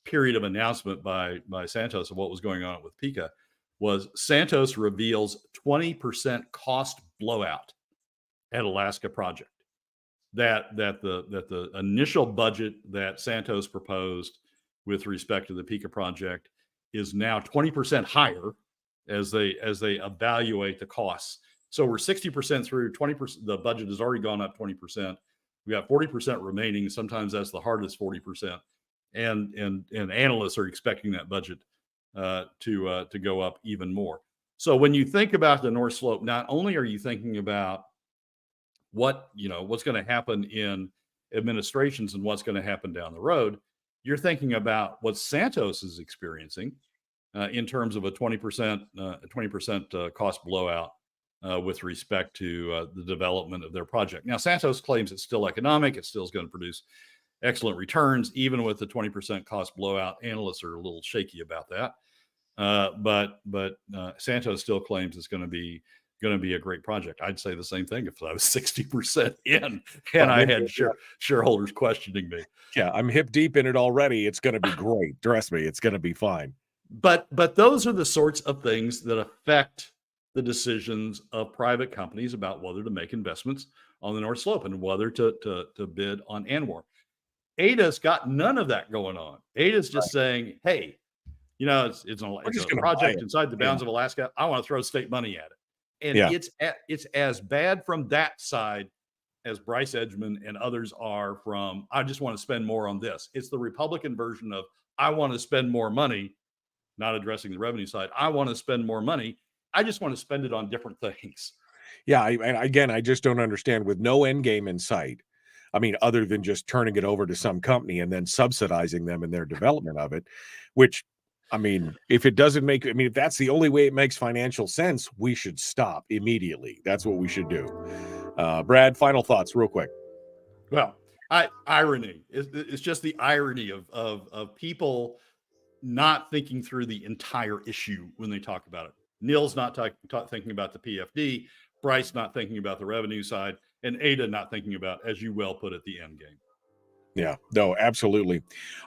period of announcement by Santos of what was going on with Pika was Santos reveals 20% cost blowout at Alaska project. That the initial budget that Santos proposed with respect to the Pika project is now 20% higher as they evaluate the costs. So we're 60% through, 20%. The budget has already gone up 20%. We got 40% remaining. Sometimes that's the hardest 40%, and analysts are expecting that budget to go up even more. So when you think about the North Slope, not only are you thinking about what's going to happen in administrations and what's going to happen down the road, you're thinking about what Santos is experiencing in terms of a 20% cost blowout with respect to the development of their project. Now, Santos claims it's still economic. It still is going to produce excellent returns, even with the 20% cost blowout. Analysts are a little shaky about that. But Santos still claims it's going to be a great project. I'd say the same thing if I was 60% in and I had shareholders questioning me. Yeah, I'm hip deep in it already. It's going to be great. Trust me, it's going to be fine. But those are the sorts of things that affect the decisions of private companies about whether to make investments on the North Slope and whether to bid on ANWR. AIDEA's got none of that going on. AIDEA's just saying, hey, it's a project inside the bounds of Alaska. I want to throw state money at it. And it's as bad from that side as Bryce Edgman and others are from, I just want to spend more on this. It's the Republican version of, I want to spend more money, not addressing the revenue side. I want to spend more money. I just want to spend it on different things. Yeah. And again, I just don't understand, with no end game in sight. I mean, other than just turning it over to some company and then subsidizing them in their development of it, which, I mean, if that's the only way it makes financial sense, we should stop immediately. That's what we should do. Brad, final thoughts real quick. Well, irony. It's just the irony of people not thinking through the entire issue when they talk about it. Neil's not thinking about the PFD, Bryce not thinking about the revenue side, and AIDEA not thinking about, as you well put it, the end game. Yeah, no, absolutely.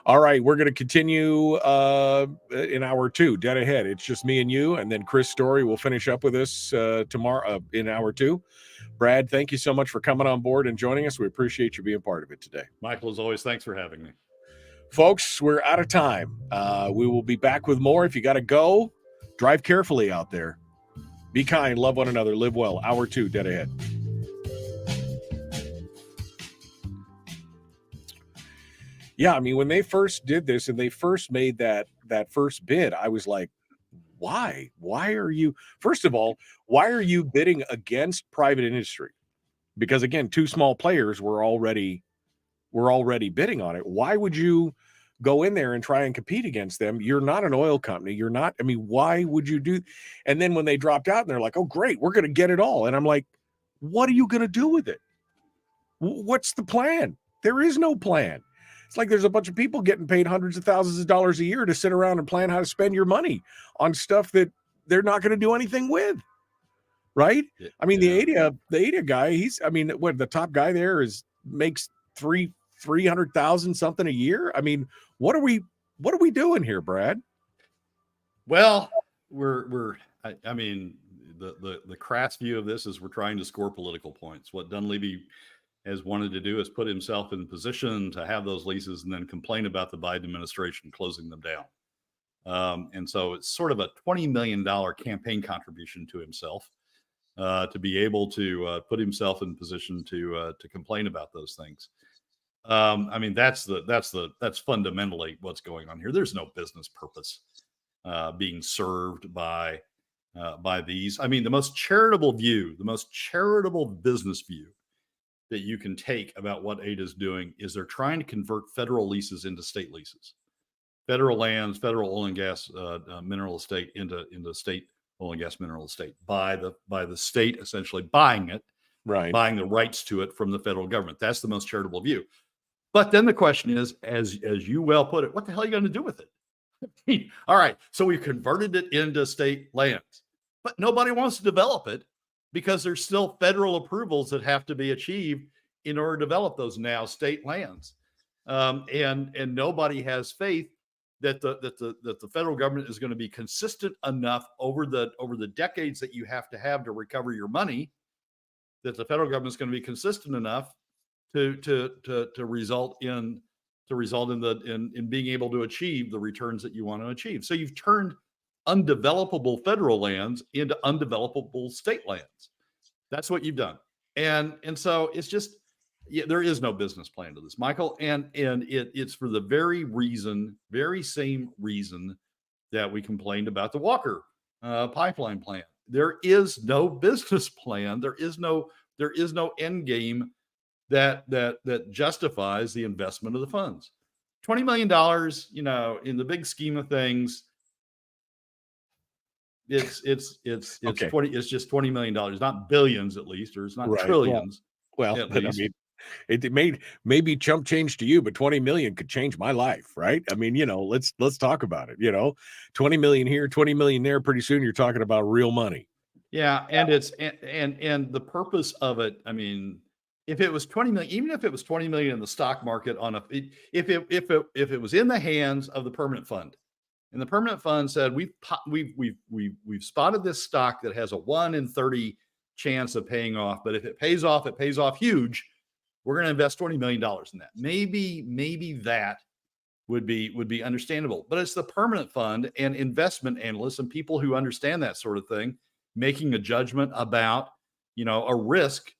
All right, we're going to continue in hour 2, dead ahead. It's just me and you, and then Chris Story will finish up with us tomorrow in hour 2. Brad, thank you so much for coming on board and joining us. We appreciate you being part of it today. Michael, as always, thanks for having me. Folks, we're out of time. We will be back with more. If you got to go, drive carefully out there. Be kind, love one another, live well. Hour 2, dead ahead. Yeah, I mean, when they first did this and they first made that first bid, I was like, why? Why are you, first of all, why are you bidding against private industry? Because again, 2 small players were already bidding on it. Why would you go in there and try and compete against them? You're not an oil company. You're not, I mean, why would you do? And then when they dropped out and they're like, oh, great, we're going to get it all. And I'm like, what are you going to do with it? What's the plan? There is no plan. It's like there's a bunch of people getting paid hundreds of thousands of dollars a year to sit around and plan how to spend your money on stuff that they're not going to do anything with. Right? I mean, the AIDEA guy, the top guy there makes $300,000 something a year. I mean, what are we doing here, Brad? Well, I mean, the crass view of this is we're trying to score political points. What Dunleavy has wanted to do is put himself in position to have those leases and then complain about the Biden administration closing them down. And so it's sort of a $20 million campaign contribution to himself to be able to put himself in position to complain about those things. I mean, that's fundamentally what's going on here. There's no business purpose being served by these. I mean, the most charitable business view that you can take about what AIDEA is doing is they're trying to convert federal leases into state leases, federal lands, federal oil and gas mineral estate into state oil and gas mineral estate by the state essentially buying it, right? Buying the rights to it from the federal government. That's the most charitable view. But then the question is, as you well put it, what the hell are you going to do with it? All right. So we've converted it into state lands, but nobody wants to develop it because there's still federal approvals that have to be achieved in order to develop those now state lands. And nobody has faith that the federal government is going to be consistent enough over the decades that you have to recover your money, that the federal government is going to be consistent enough to result in being able to achieve the returns that you want to achieve. So you've turned undevelopable federal lands into undevelopable state lands. That's what you've done. And so it's just, there is no business plan to this, Michael. And it's for the very same reason that we complained about the Walker pipeline plan. There is no business plan. There is no end game that justifies the investment of the funds. $20 million, in the big scheme of things, it's Okay. it's just $20 million, not billions at least, or it's not Right. trillions. Well, at but I least. mean, it may be chump change to you, but 20 million could change my life, right? I mean, let's talk about it. 20 million here, 20 million there. Pretty soon you're talking about real money. Yeah, and it's and the purpose of it, I mean, if it was 20 million, even if it was 20 million in the stock market if it was in the hands of the permanent fund, and the permanent fund said, we've spotted this stock that has a 1 in 30 chance of paying off, but if it pays off huge, we're going to invest $20 million in that. Maybe that would be understandable, but it's the permanent fund and investment analysts and people who understand that sort of thing making a judgment about, a risk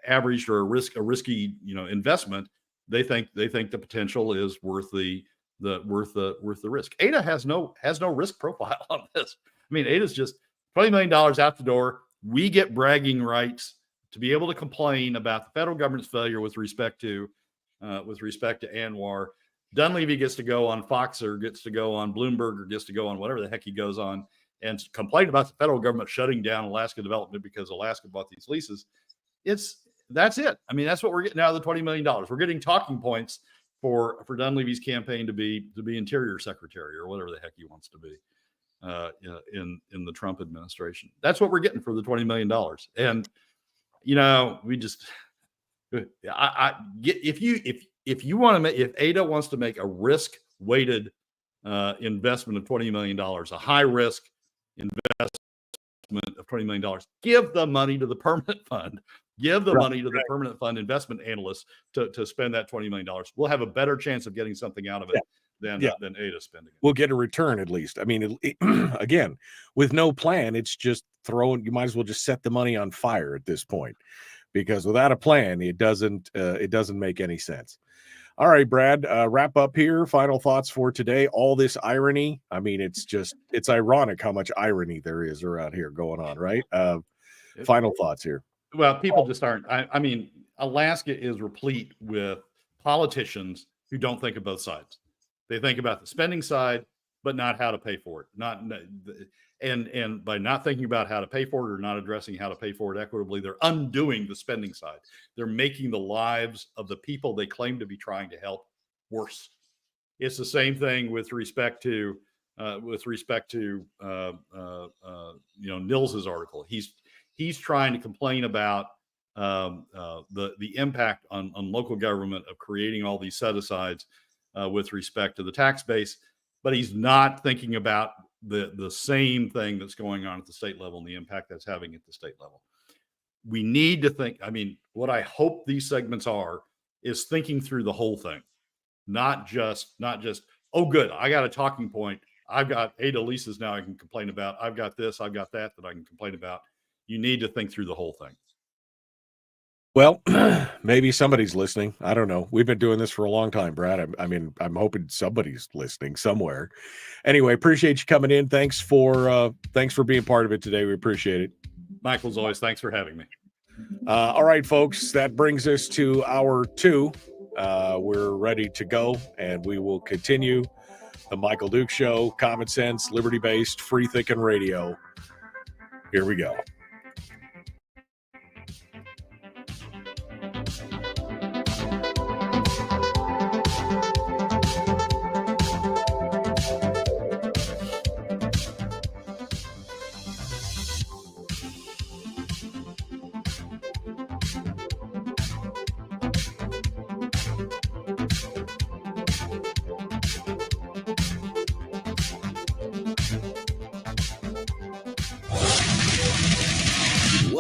averaged or a risky, investment. They think the potential is worth the risk. AIDA has no risk profile on this. I mean, AIDA's just $20 million out the door. We get bragging rights to be able to complain about the federal government's failure with respect to ANWR. Dunleavy gets to go on Fox or gets to go on Bloomberg or gets to go on whatever the heck he goes on and complain about the federal government shutting down Alaska development because Alaska bought these leases. That's it. I mean, that's what we're getting out of the $20 million. We're getting talking points for Dunleavy's campaign to be Interior Secretary or whatever the heck he wants to be in the Trump administration. That's what we're getting for the $20 million. And we just if AIDA wants to make a risk-weighted investment of $20 million, a high-risk investment of $20 million, give the money to the permanent fund. Give the money to the permanent fund investment analysts to spend that $20 million. We'll have a better chance of getting something out of it than AIDA spending it. We'll get a return at least. I mean, again, with no plan, it's just you might as well just set the money on fire at this point, because without a plan, it doesn't make any sense. All right, Brad, wrap up here. Final thoughts for today. All this irony. I mean, it's ironic how much irony there is around here going on, right? Final thoughts here. Well, people just aren't. I mean, Alaska is replete with politicians who don't think of both sides. They think about the spending side, but not how to pay for it. And by not thinking about how to pay for it or not addressing how to pay for it equitably, they're undoing the spending side. They're making the lives of the people they claim to be trying to help worse. It's the same thing with respect to Nils's article. He's trying to complain about the impact on local government of creating all these set-asides with respect to the tax base, but he's not thinking about the same thing that's going on at the state level and the impact that's having at the state level. We need to think. I mean, what I hope these segments is thinking through the whole thing, not just, oh, good, I got a talking point. I've got AIDA leases now I can complain about. I've got this, I've got that I can complain about. You need to think through the whole thing. Well, maybe somebody's listening. I don't know. We've been doing this for a long time, Brad. I'm hoping somebody's listening somewhere. Anyway, appreciate you coming in. Thanks for being part of it today. We appreciate it. Michael, as always, thanks for having me. All right, folks, that brings us to hour 2. We're ready to go, and we will continue the Michael Duke Show, common sense, liberty-based, free-thinking radio. Here we go.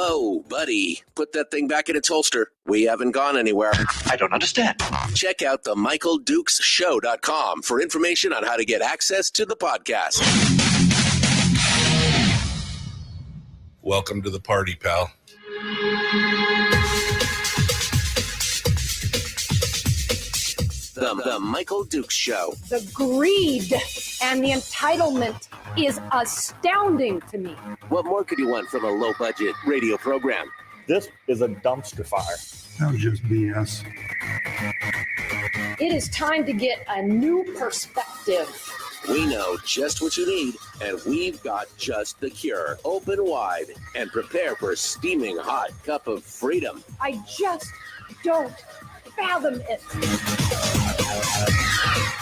Whoa, buddy. Put that thing back in its holster. We haven't gone anywhere. I don't understand. Check out the MichaelDukesShow.com for information on how to get access to the podcast. Welcome to the party, pal. The Michael Dukes Show. The greed and the entitlement is astounding to me. What more could you want from a low-budget radio program? This is a dumpster fire. That was just BS. It is time to get a new perspective. We know just what you need, and we've got just the cure. Open wide and prepare for a steaming hot cup of freedom. I just don't fathom it.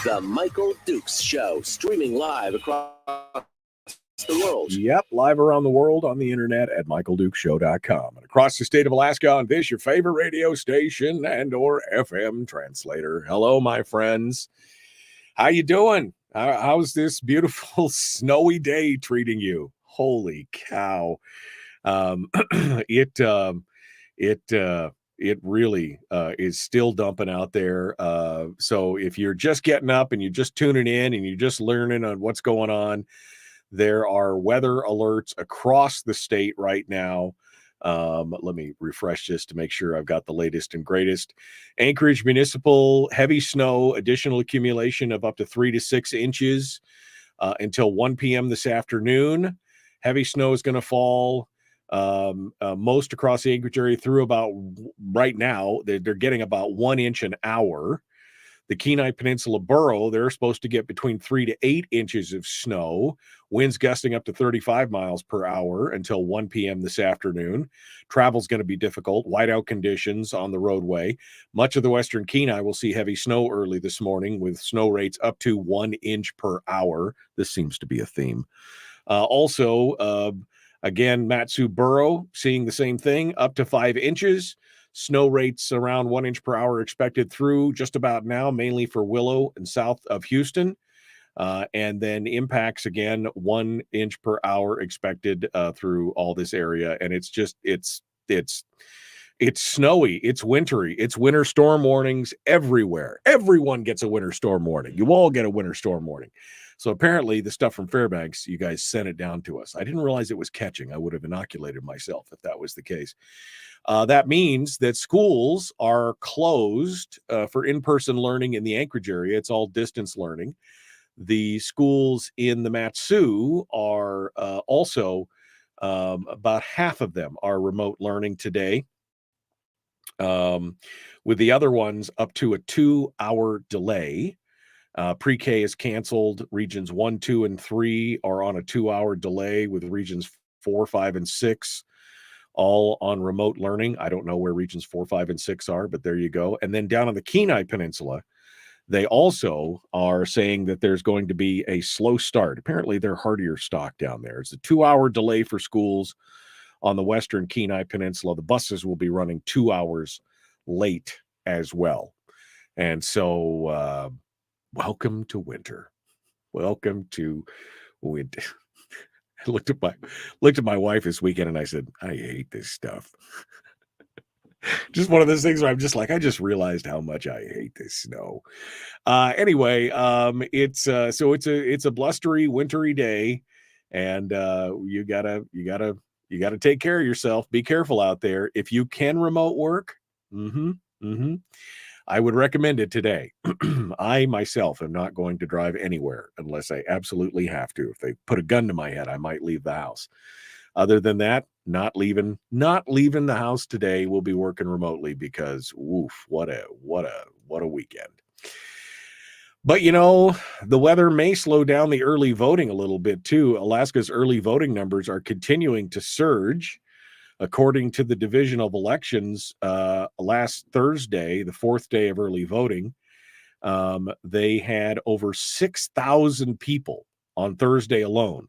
The Michael Dukes Show, streaming live across the world. Yep, live around the world on the internet at michaeldukeshow.com and across the state of Alaska on this, your favorite radio station and or FM translator. Hello, my friends. How you doing? How's this beautiful snowy day treating you? Holy cow. It really is still dumping out there. So if you're just getting up and you're just tuning in and you're just learning on what's going on, there are weather alerts across the state right now. Let me refresh this to make sure I've got the latest and greatest. Anchorage Municipal, heavy snow, additional accumulation of up to 3 to 6 inches until 1 p.m. this afternoon. Heavy snow is going to fall most across the Anchorage area through about right now. They're getting about 1 inch an hour. The Kenai Peninsula Borough, they're supposed to get between 3 to 8 inches of snow, winds gusting up to 35 miles per hour until 1 p.m. this afternoon. Travel's going to be difficult. Whiteout conditions on the roadway. Much of the western Kenai will see heavy snow early this morning with snow rates up to 1 inch per hour. This seems to be a theme. Again, Matsu Borough seeing the same thing, up to 5 inches. Snow rates around 1 inch per hour expected through just about now, mainly for Willow and south of Houston. And then impacts again, 1 inch per hour expected through all this area. And it's snowy, it's wintry, it's winter storm warnings everywhere. Everyone gets a winter storm warning. You all get a winter storm warning. So apparently the stuff from Fairbanks, you guys sent it down to us. I didn't realize it was catching. I would have inoculated myself if that was the case. That means that schools are closed for in-person learning in the Anchorage area. It's all distance learning. The schools in the Matsu are also, about half of them are remote learning today. With the other ones up to a 2-hour delay. Pre-K is canceled. Regions 1, 2, and 3 are on a 2-hour delay, with regions 4, 5, and 6 all on remote learning. I don't know where regions 4, 5, and 6 are, but there you go. And then down on the Kenai Peninsula, they also are saying that there's going to be a slow start. Apparently, they're hardier stock down there. It's a 2-hour delay for schools on the western Kenai Peninsula. The buses will be running 2 hours late as well. And so, welcome to winter. Welcome to winter. I looked at my wife this weekend and I said, I hate this stuff. Just one of those things where I'm just like, I just realized how much I hate this snow. Anyway, it's a blustery, wintry day, and you gotta take care of yourself. Be careful out there. If you can remote work, I would recommend it today. I myself am not going to drive anywhere unless I absolutely have to. If they put a gun to my head, I might leave the house. Other than that, not leaving the house today. We'll be working remotely because woof, what a weekend. But the weather may slow down the early voting a little bit too. Alaska's early voting numbers are continuing to surge. According to the Division of Elections, last Thursday, the 4th day of early voting, they had over 6,000 people on Thursday alone.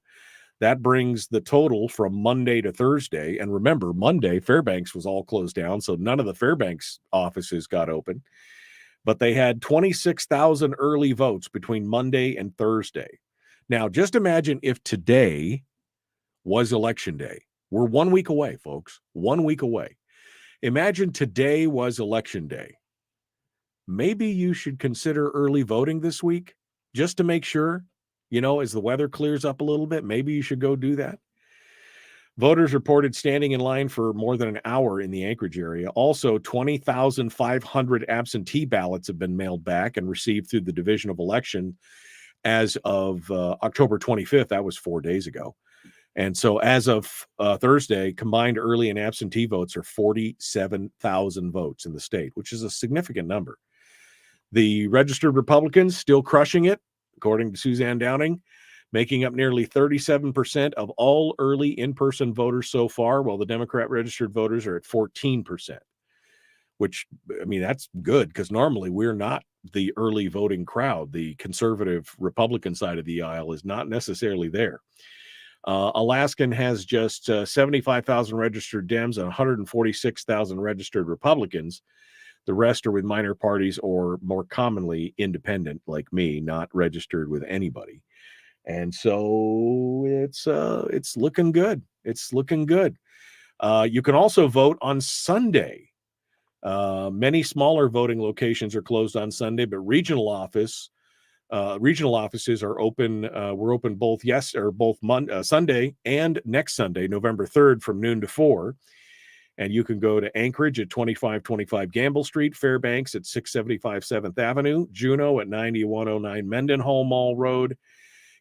That brings the total from Monday to Thursday. And remember, Monday, Fairbanks was all closed down, so none of the Fairbanks offices got open. But they had 26,000 early votes between Monday and Thursday. Now, just imagine if today was election day. We're 1 week away, folks. 1 week away. Imagine today was election day. Maybe you should consider early voting this week just to make sure, as the weather clears up a little bit, maybe you should go do that. Voters reported standing in line for more than an hour in the Anchorage area. Also, 20,500 absentee ballots have been mailed back and received through the Division of Election as of October 25th. That was 4 days ago. And so as of Thursday, combined early and absentee votes are 47,000 votes in the state, which is a significant number. The registered Republicans still crushing it, according to Suzanne Downing, making up nearly 37% of all early in-person voters so far, while the Democrat registered voters are at 14%, which, that's good because normally we're not the early voting crowd. The conservative Republican side of the aisle is not necessarily there. Alaskan has just 75,000 registered Dems and 146,000 registered Republicans. The rest are with minor parties or more commonly independent, like me, not registered with anybody. And so it's looking good. It's looking good. You can also vote on Sunday. Many smaller voting locations are closed on Sunday, but regional offices are open. We're open both Sunday and next Sunday, November 3rd, from noon to 4. And you can go to Anchorage at 2525 Gamble Street, Fairbanks at 675 7th Avenue, Juneau at 9109 Mendenhall Mall Road,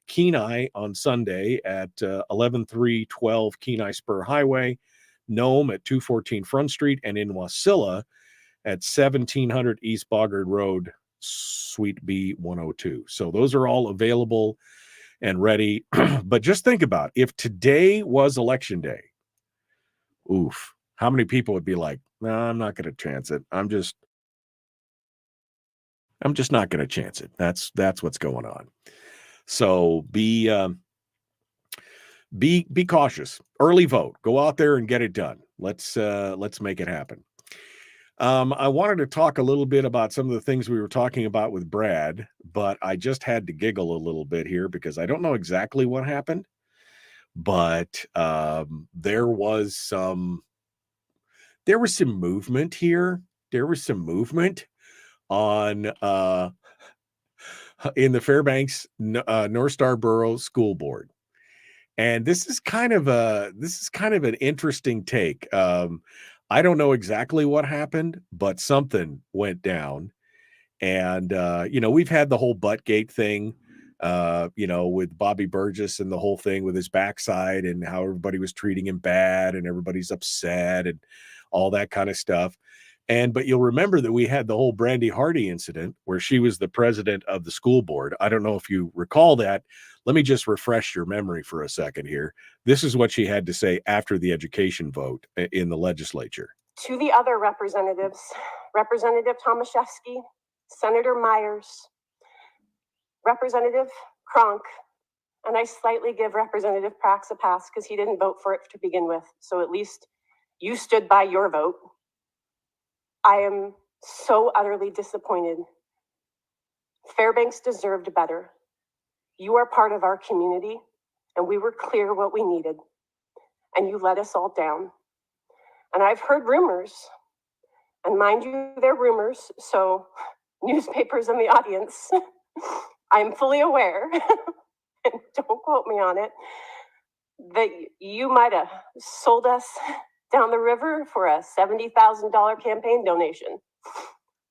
Kenai on Sunday at 11312 Kenai Spur Highway, Nome at 214 Front Street, and in Wasilla at 1700 East Boggard Road, Suite B 102. So those are all available and ready. But just think about if today was election day. Oof. How many people would be like, no, I'm not going to chance it. I'm just not going to chance it. That's what's going on. So be cautious. Early vote. Go out there and get it done. Let's make it happen. I wanted to talk a little bit about some of the things we were talking about with Brad, but I just had to giggle a little bit here because I don't know exactly what happened, but there was some movement here. There was some movement on in the Fairbanks North Star Borough School Board. And this is kind of an interesting take. I don't know exactly what happened, but something went down. And we've had the whole Buttgate thing, with Bobby Burgess and the whole thing with his backside and how everybody was treating him bad and everybody's upset and all that kind of stuff. But you'll remember that we had the whole Brandy Hardy incident where she was the president of the school board. I don't know if you recall that. Let me just refresh your memory for a second here. This is what she had to say after the education vote in the legislature. To the other representatives, Representative Tomaszewski, Senator Myers, Representative Kronk, and I slightly give Representative Prax a pass because he didn't vote for it to begin with. So at least you stood by your vote. I am so utterly disappointed. Fairbanks deserved better. You are part of our community, and we were clear what we needed, and you let us all down. And I've heard rumors, and mind you, they're rumors, so newspapers in the audience, I'm fully aware, and don't quote me on it, that you might have sold us down the river for a $70,000 campaign donation.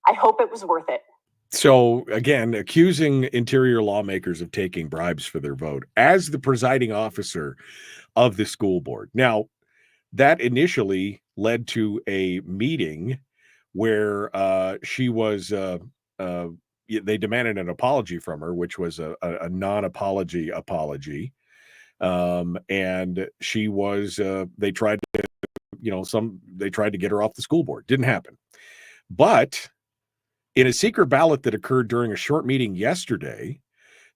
I hope it was worth it. So again, accusing interior lawmakers of taking bribes for their vote as the presiding officer of the school board. Now, that initially led to a meeting where she was, they demanded an apology from her, which was a non-apology apology. And she was, they tried to, they tried to get her off the school board. Didn't happen. But in a secret ballot that occurred during a short meeting yesterday,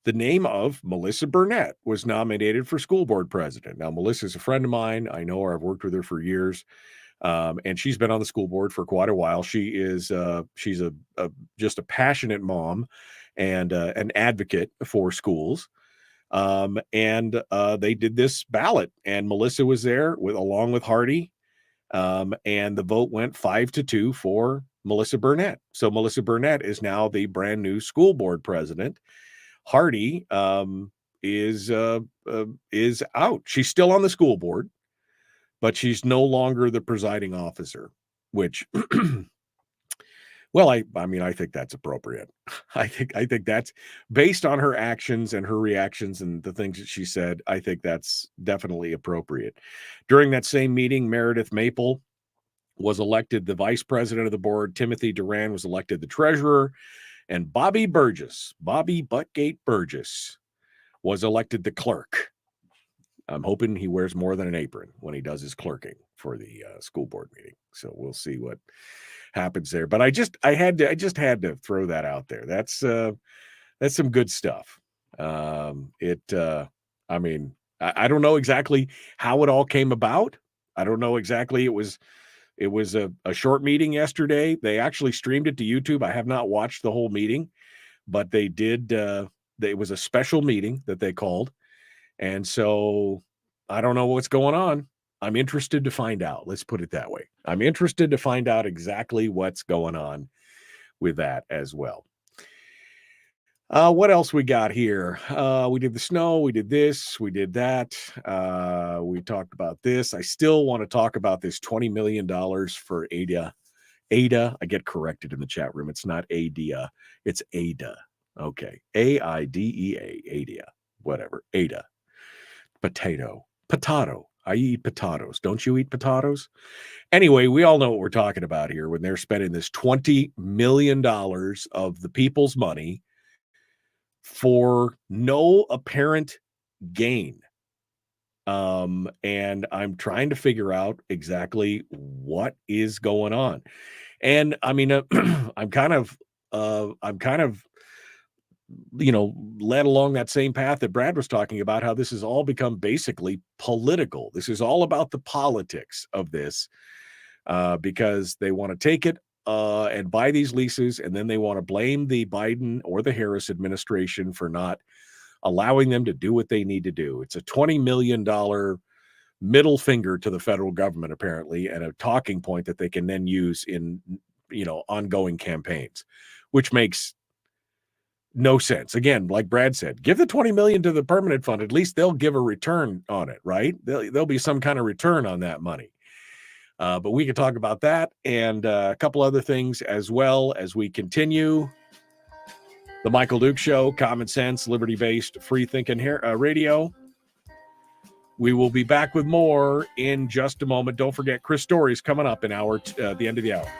the name of Melissa Burnett was nominated for school board president. Now, Melissa's a friend of mine. I know her. I've worked with her for years. And she's been on the school board for quite a while. She is she's just a passionate mom and an advocate for schools. And they did this ballot, and Melissa was there along with Hardy. And the vote went 5-2 for Melissa Burnett. So Melissa Burnett is now the brand new school board president. Hardy is out. She's still on the school board, but she's no longer the presiding officer, which well, I mean, I think that's appropriate. I think that's based on her actions and her reactions and the things that she said. I think that's definitely appropriate. During that same meeting, Meredith Maple was elected the vice president of the board. Timothy Duran was elected the treasurer, and Bobby Buttgate Burgess was elected the clerk. I'm hoping he wears more than an apron when he does his clerking for the school board meeting. So we'll see what happens there. But I just had to throw that out there. That's some good stuff. I mean, I don't know exactly how it all came about. I don't know exactly. It was a short meeting yesterday. They actually streamed it to YouTube. I have not watched the whole meeting, but they did. It was a special meeting that they called. And so I don't know what's going on. I'm interested to find out. Let's put it that way. I'm interested to find out exactly what's going on with that as well. What else we got here? We did the snow. We did this. We did that. We talked about this. I still want to talk about this $20 million for AIDEA. AIDA. I get corrected in the chat room. It's not AIDEA. It's AIDA. Okay. AIDEA. AIDEA. Whatever. AIDA. Potato. I eat potatoes. Don't you eat potatoes? Anyway, we all know what we're talking about here when they're spending this $20 million of the people's money for no apparent gain. And I'm trying to figure out exactly what is going on. And I mean, I'm kind of, led along that same path that Brad was talking about, how this has all become basically political. This is all about the politics of this, because they want to take it and buy these leases, and then they want to blame the Biden or the Harris administration for not allowing them to do what they need to do. It's a $20 million middle finger to the federal government, apparently, and a talking point that they can then use in, ongoing campaigns, which makes no sense. Again, like Brad said, give the $20 million to the permanent fund. At least they'll give a return on it, right? There'll be some kind of return on that money. But we can talk about that and a couple other things as well as we continue the Michael Duke Show, common sense, liberty-based, free-thinking radio. We will be back with more in just a moment. Don't forget, Chris Story's coming up in the end of the hour.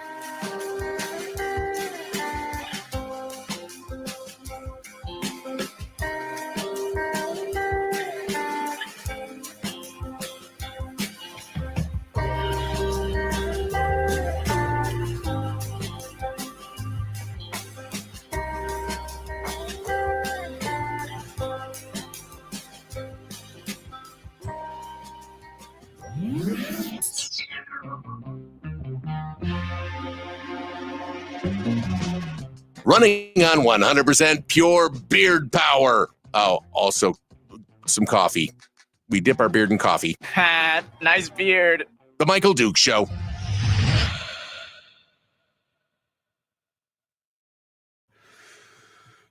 Running on 100% pure beard power. Oh, also some coffee. We dip our beard in coffee. Ha, nice beard. The Michael Duke Show.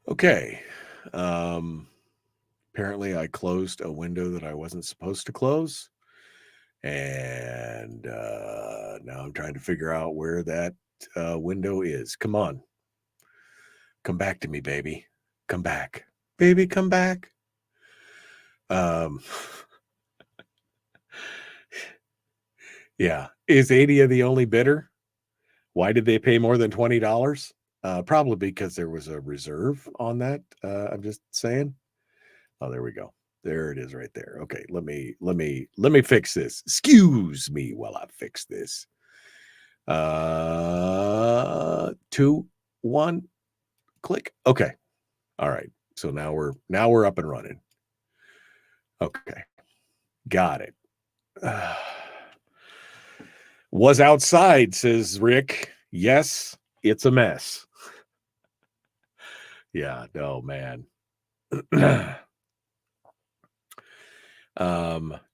Okay. Apparently I closed a window that I wasn't supposed to close. And now I'm trying to figure out where that window is. Come on. Come back to me, baby. Come back. Baby, come back. Yeah. Is AIDEA the only bidder? Why did they pay more than $20? Probably because there was a reserve on that. I'm just saying. Oh, there we go. There it is right there. Okay, let me fix this. Excuse me while I fix this. 2, 1, click. Okay. All right. So now we're up and running. Okay. Got it. Was outside, says Rick. Yes, it's a mess. Yeah, no, man.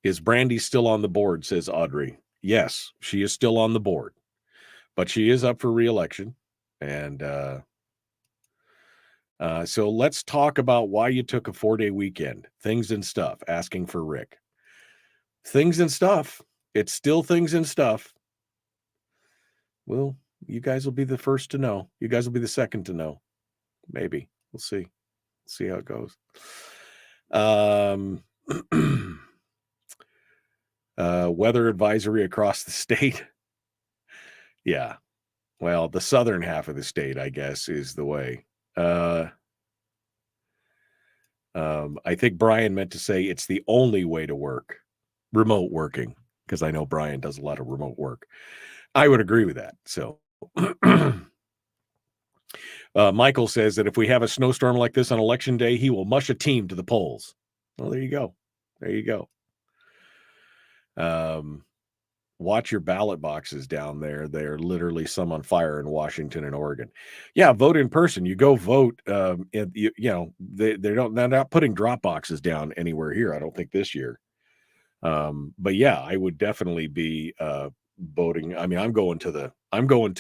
Is Brandy still on the board, says Audrey. Yes, she is still on the board, but she is up for re-election. And so let's talk about why you took a 4-day weekend. Things and stuff, asking for Rick. Things and stuff. It's still things and stuff. Well, you guys will be the first to know. You guys will be the second to know. Maybe. We'll see. See how it goes. Weather advisory across the state. Yeah. Well, the southern half of the state, I guess, is the way. I think Brian meant to say it's the only way to work. Remote working, because I know Brian does a lot of remote work. I would agree with that. So Michael says that if we have a snowstorm like this on election day, he will mush a team to the polls. Well, there you go. There you go. Watch your ballot boxes down there. They're literally some on fire in Washington and Oregon. Yeah, vote in person. You go vote. They're not putting drop boxes down anywhere here, I don't think, this year. But yeah, I would definitely be voting. I mean, I'm going to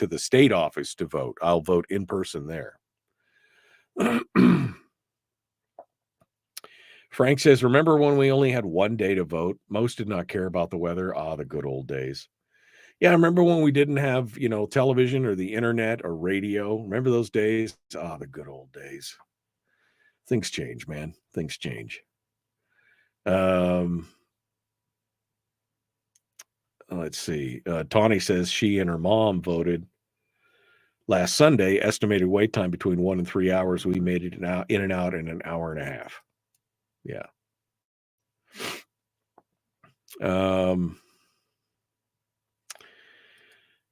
the state office to vote. I'll vote in person there. Frank says, remember when we only had one day to vote? Most did not care about the weather. Ah, the good old days. Yeah, I remember when we didn't have, television or the internet or radio. Remember those days? Ah, the good old days. Things change, man. Things change. Let's see. Tawny says she and her mom voted last Sunday. Estimated wait time between 1 and 3 hours. We made it in and out in an hour and a half. Yeah.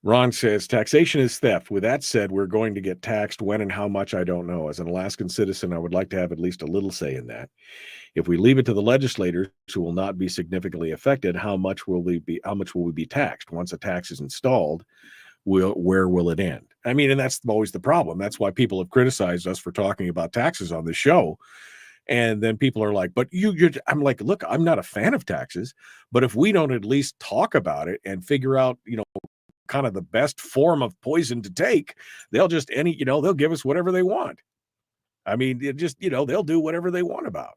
Ron says taxation is theft. With that said, we're going to get taxed when and how much, I don't know. As an Alaskan citizen, I would like to have at least a little say in that. If we leave it to the legislators, who will not be significantly affected, how much will we be taxed? Once a tax is installed, where will it end? I mean, and that's always the problem. That's why people have criticized us for talking about taxes on this show. And then people are like, but I'm like, look, I'm not a fan of taxes, but if we don't at least talk about it and figure out, kind of the best form of poison to take, they'll just they'll give us whatever they want. I mean, it just, they'll do whatever they want about.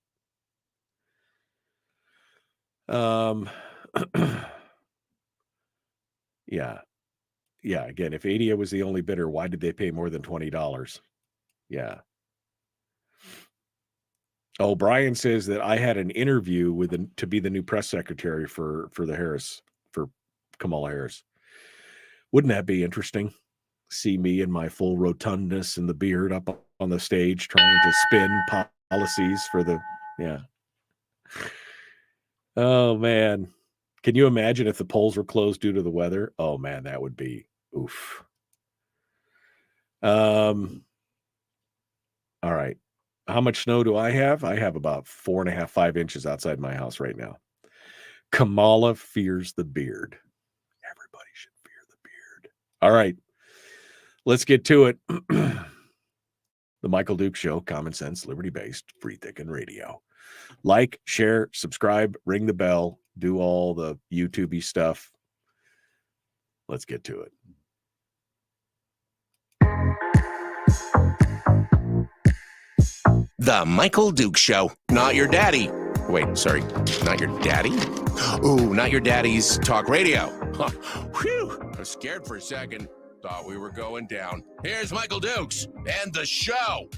Yeah. Again, if AIDEA was the only bidder, why did they pay more than $20? Yeah. Oh, Brian says that I had an interview to be the new press secretary for Kamala Harris. Wouldn't that be interesting? See me in my full rotundness and the beard up on the stage trying to spin policies for yeah. Oh, man. Can you imagine if the polls were closed due to the weather? Oh, man, that would be oof. All right. How much snow do I have? I have about 4.5, 5 inches outside my house right now. Kamala fears the beard. Everybody should fear the beard. All right. Let's get to it. The Michael Duke Show, common sense, liberty-based, free thinking radio. Like, share, subscribe, ring the bell, do all the YouTube-y stuff. Let's get to it. The Michael Duke Show. Not your daddy. Wait, sorry. Not your daddy? Ooh, not your daddy's talk radio. Whew. I was scared for a second. Thought we were going down. Here's Michael Dukes and the show.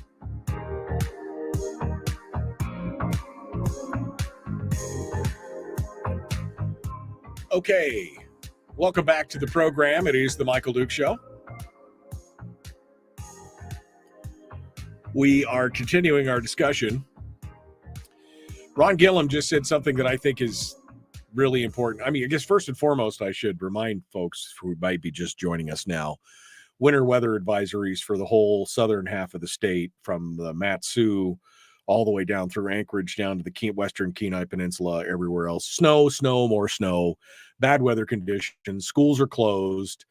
Okay. Welcome back to the program. It is the Michael Duke Show. We are continuing our discussion. Ron Gillum just said something that I think is really important. I mean, I guess first and foremost, I should remind folks who might be just joining us now, winter weather advisories for the whole southern half of the state, from the Mat-Su all the way down through Anchorage, down to the western Kenai Peninsula, everywhere else. Snow, more snow, bad weather conditions. Schools are closed.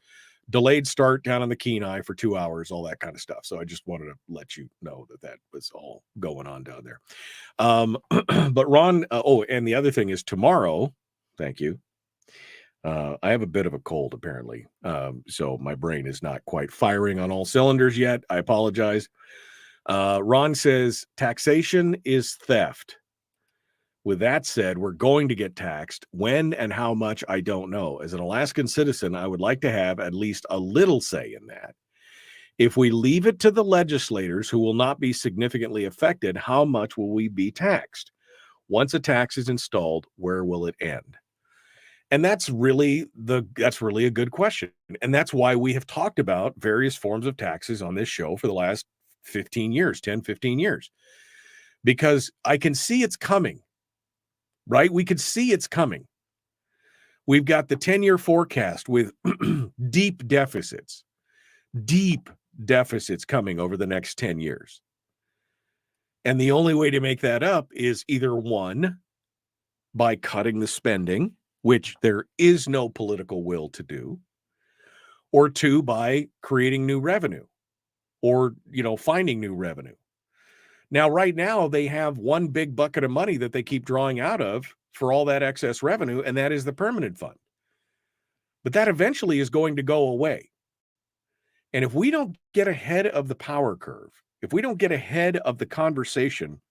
delayed start down on the Kenai for 2 hours, all that kind of stuff. So I just wanted to let you know that was all going on down there. But Ron, and the other thing is tomorrow, thank you. I have a bit of a cold apparently. So my brain is not quite firing on all cylinders yet. I apologize. Ron says taxation is theft. With that said, we're going to get taxed. When and how much, I don't know. As an Alaskan citizen, I would like to have at least a little say in that. If we leave it to the legislators who will not be significantly affected, how much will we be taxed? Once a tax is installed, where will it end? And that's really a good question. And that's why we have talked about various forms of taxes on this show for the last 15 years, 10, 15 years, because I can see it's coming. Right? We could see it's coming. We've got the 10-year forecast with deep deficits coming over the next 10 years. And the only way to make that up is either one, by cutting the spending, which there is no political will to do, or two, by creating new revenue or, finding new revenue. Now, right now, they have one big bucket of money that they keep drawing out of for all that excess revenue, and that is the permanent fund. But that eventually is going to go away. And if we don't get ahead of the power curve, if we don't get ahead of the conversation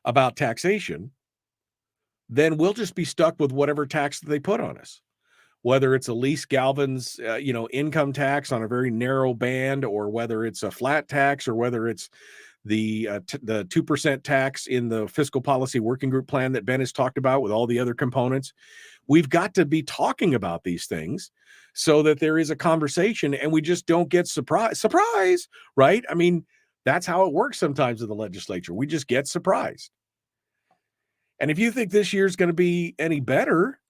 about taxation, then we'll just be stuck with whatever tax that they put on us. Whether it's Elise Galvin's, income tax on a very narrow band, or whether it's a flat tax, or whether it's the 2% tax in the fiscal policy working group plan that Ben has talked about with all the other components. We've got to be talking about these things so that there is a conversation and we just don't get surprise, right? I mean, that's how it works sometimes in the legislature. We just get surprised. And if you think this year's going to be any better,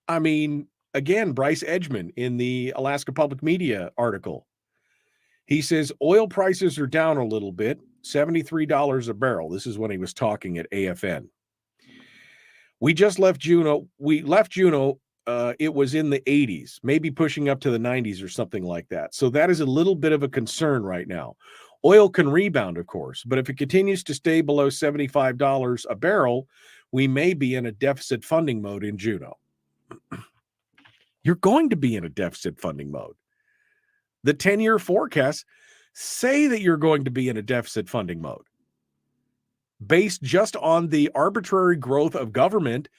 I mean, again, Bryce Edgman in the Alaska Public Media article, he says oil prices are down a little bit, $73 a barrel. This is when he was talking at AFN. We just left Juneau. It was in the 80s, maybe pushing up to the 90s or something like that. So that is a little bit of a concern right now. Oil can rebound, of course, but if it continues to stay below $75 a barrel, we may be in a deficit funding mode in Juneau. You're going to be in a deficit funding mode. The 10-year forecasts say that you're going to be in a deficit funding mode based just on the arbitrary growth of government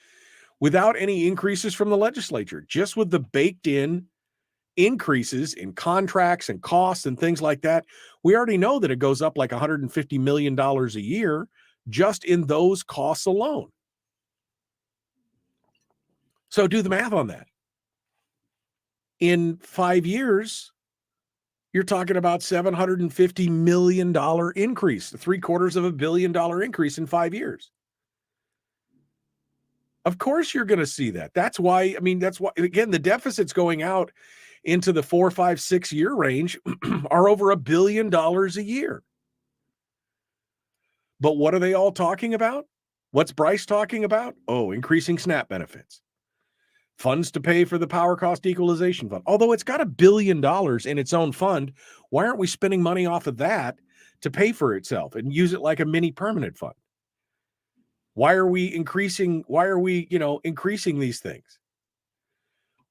without any increases from the legislature, just with the baked in increases in contracts and costs and things like that. We already know that it goes up like $150 million a year just in those costs alone. So do the math on that. In 5 years, you're talking about $750 million increase, $750 million increase in 5 years. Of course, you're going to see that. That's why, again, the deficits going out into the 4, 5, 6 year range are over $1 billion a year. But what are they all talking about? What's Bryce talking about? Oh, increasing SNAP benefits. Funds to pay for the power cost equalization fund. Although it's got $1 billion in its own fund, why aren't we spending money off of that to pay for itself and use it like a mini permanent fund? Why are we increasing these things?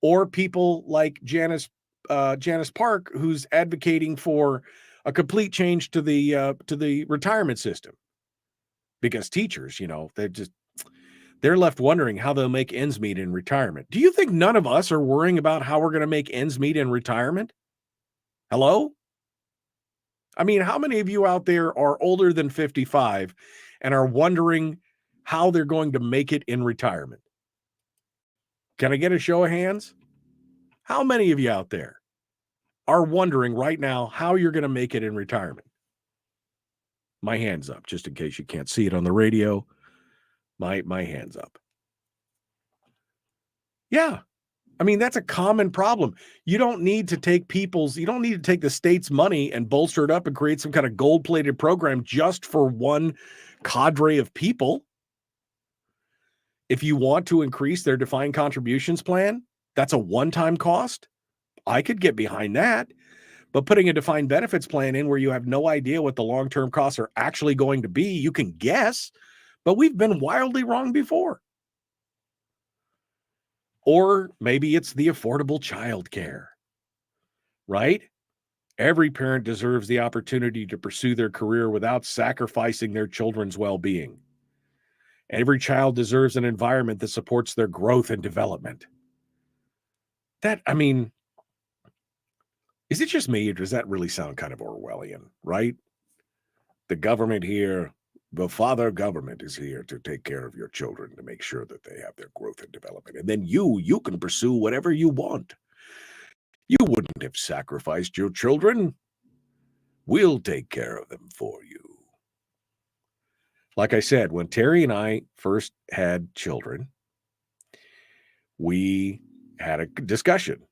Or people like Janice Park, who's advocating for a complete change to the retirement system. Because teachers, they're left wondering how they'll make ends meet in retirement. Do you think none of us are worrying about how we're going to make ends meet in retirement? Hello? I mean, how many of you out there are older than 55 and are wondering how they're going to make it in retirement? Can I get a show of hands? How many of you out there are wondering right now how you're going to make it in retirement? My hand's up, just in case you can't see it on the radio. My hand's up. Yeah. I mean, that's a common problem. You don't need to take the state's money and bolster it up and create some kind of gold-plated program just for one cadre of people. If you want to increase their defined contributions plan, that's a one-time cost. I could get behind that. But putting a defined benefits plan in where you have no idea what the long-term costs are actually going to be, you can guess, but we've been wildly wrong before. Or maybe it's the affordable child care, right? Every parent deserves the opportunity to pursue their career without sacrificing their children's well-being. Every child deserves an environment that supports their growth and development. Is it just me, or does that really sound kind of Orwellian, right? The government here, the father government is here to take care of your children, to make sure that they have their growth and development. And then you can pursue whatever you want. You wouldn't have sacrificed your children. We'll take care of them for you. Like I said, when Terry and I first had children, we had a discussion.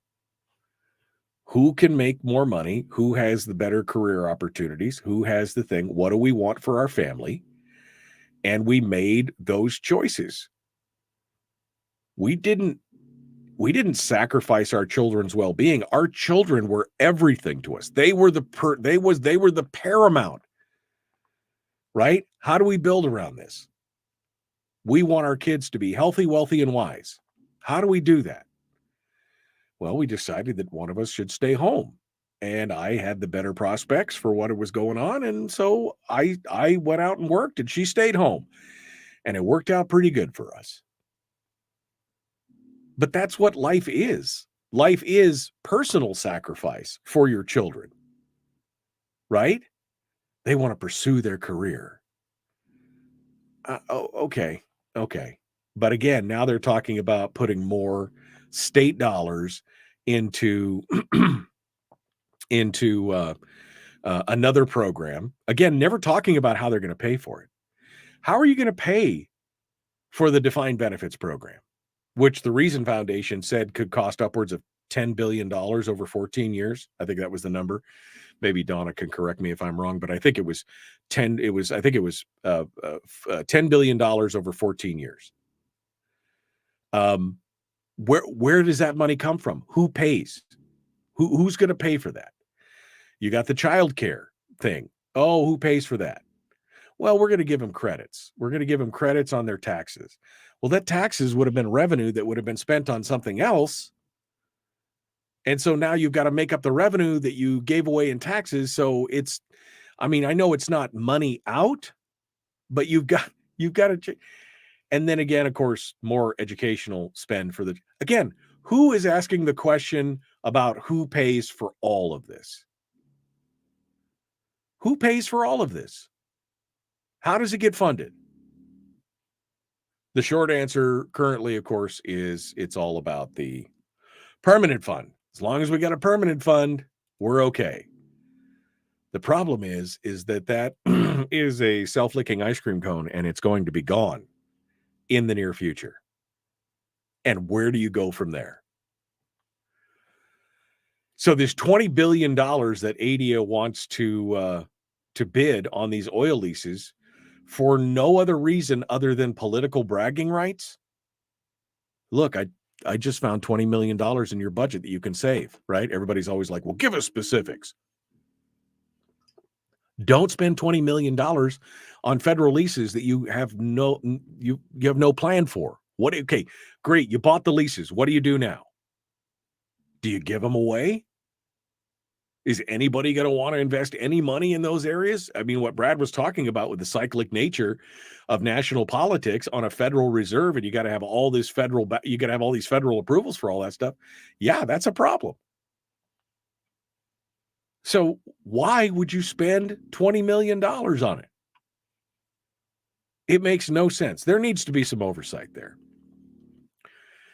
Who can make more money? Who has the better career opportunities? Who has the thing? What do we want for our family? And we made those choices. We didn't sacrifice our children's well-being. Our children were everything to us. They were the paramount. Right? How do we build around this? We want our kids to be healthy, wealthy, and wise. How do we do that? Well, we decided that one of us should stay home, and I had the better prospects for what was going on, and so I went out and worked, and she stayed home, and it worked out pretty good for us. But that's what life is. Life is personal sacrifice for your children, right? They want to pursue their career. Okay. But again, now they're talking about putting more state dollars into another program. Again, never talking about how they're going to pay for it. How are you going to pay for the defined benefits program, which the Reason Foundation said could cost upwards of $10 billion over 14 years? I think that was the number. Maybe Donna can correct me if I'm wrong, but I think it was $10 billion over 14 years. Where does that money come from? Who pays? Who's going to pay for that? You got the child care thing. Oh, who pays for that? Well, we're going to give them credits. We're going to give them credits on their taxes. Well, that taxes would have been revenue that would have been spent on something else. And so now you've got to make up the revenue that you gave away in taxes. So I know it's not money out, but you've got to, and then again, of course, more educational spend again, who is asking the question about who pays for all of this? Who pays for all of this? How does it get funded? The short answer currently, of course, is it's all about the permanent fund. As long as we got a permanent fund, we're okay. The problem is that is a self-licking ice cream cone, and it's going to be gone in the near future. And where do you go from there? So this $20 billion that AIDEA wants to bid on these oil leases for no other reason other than political bragging rights. Look, I just found $20 million in your budget that you can save, right? Everybody's always like, well, give us specifics. Don't spend $20 million on federal leases that you have no plan for. Okay, great. You bought the leases. What do you do now? Do you give them away? Is anybody going to want to invest any money in those areas? I mean, what Brad was talking about with the cyclic nature of national politics on a federal reserve, and you got to have all these federal approvals for all that stuff. Yeah, that's a problem. So why would you spend $20 million on it? It makes no sense. There needs to be some oversight there.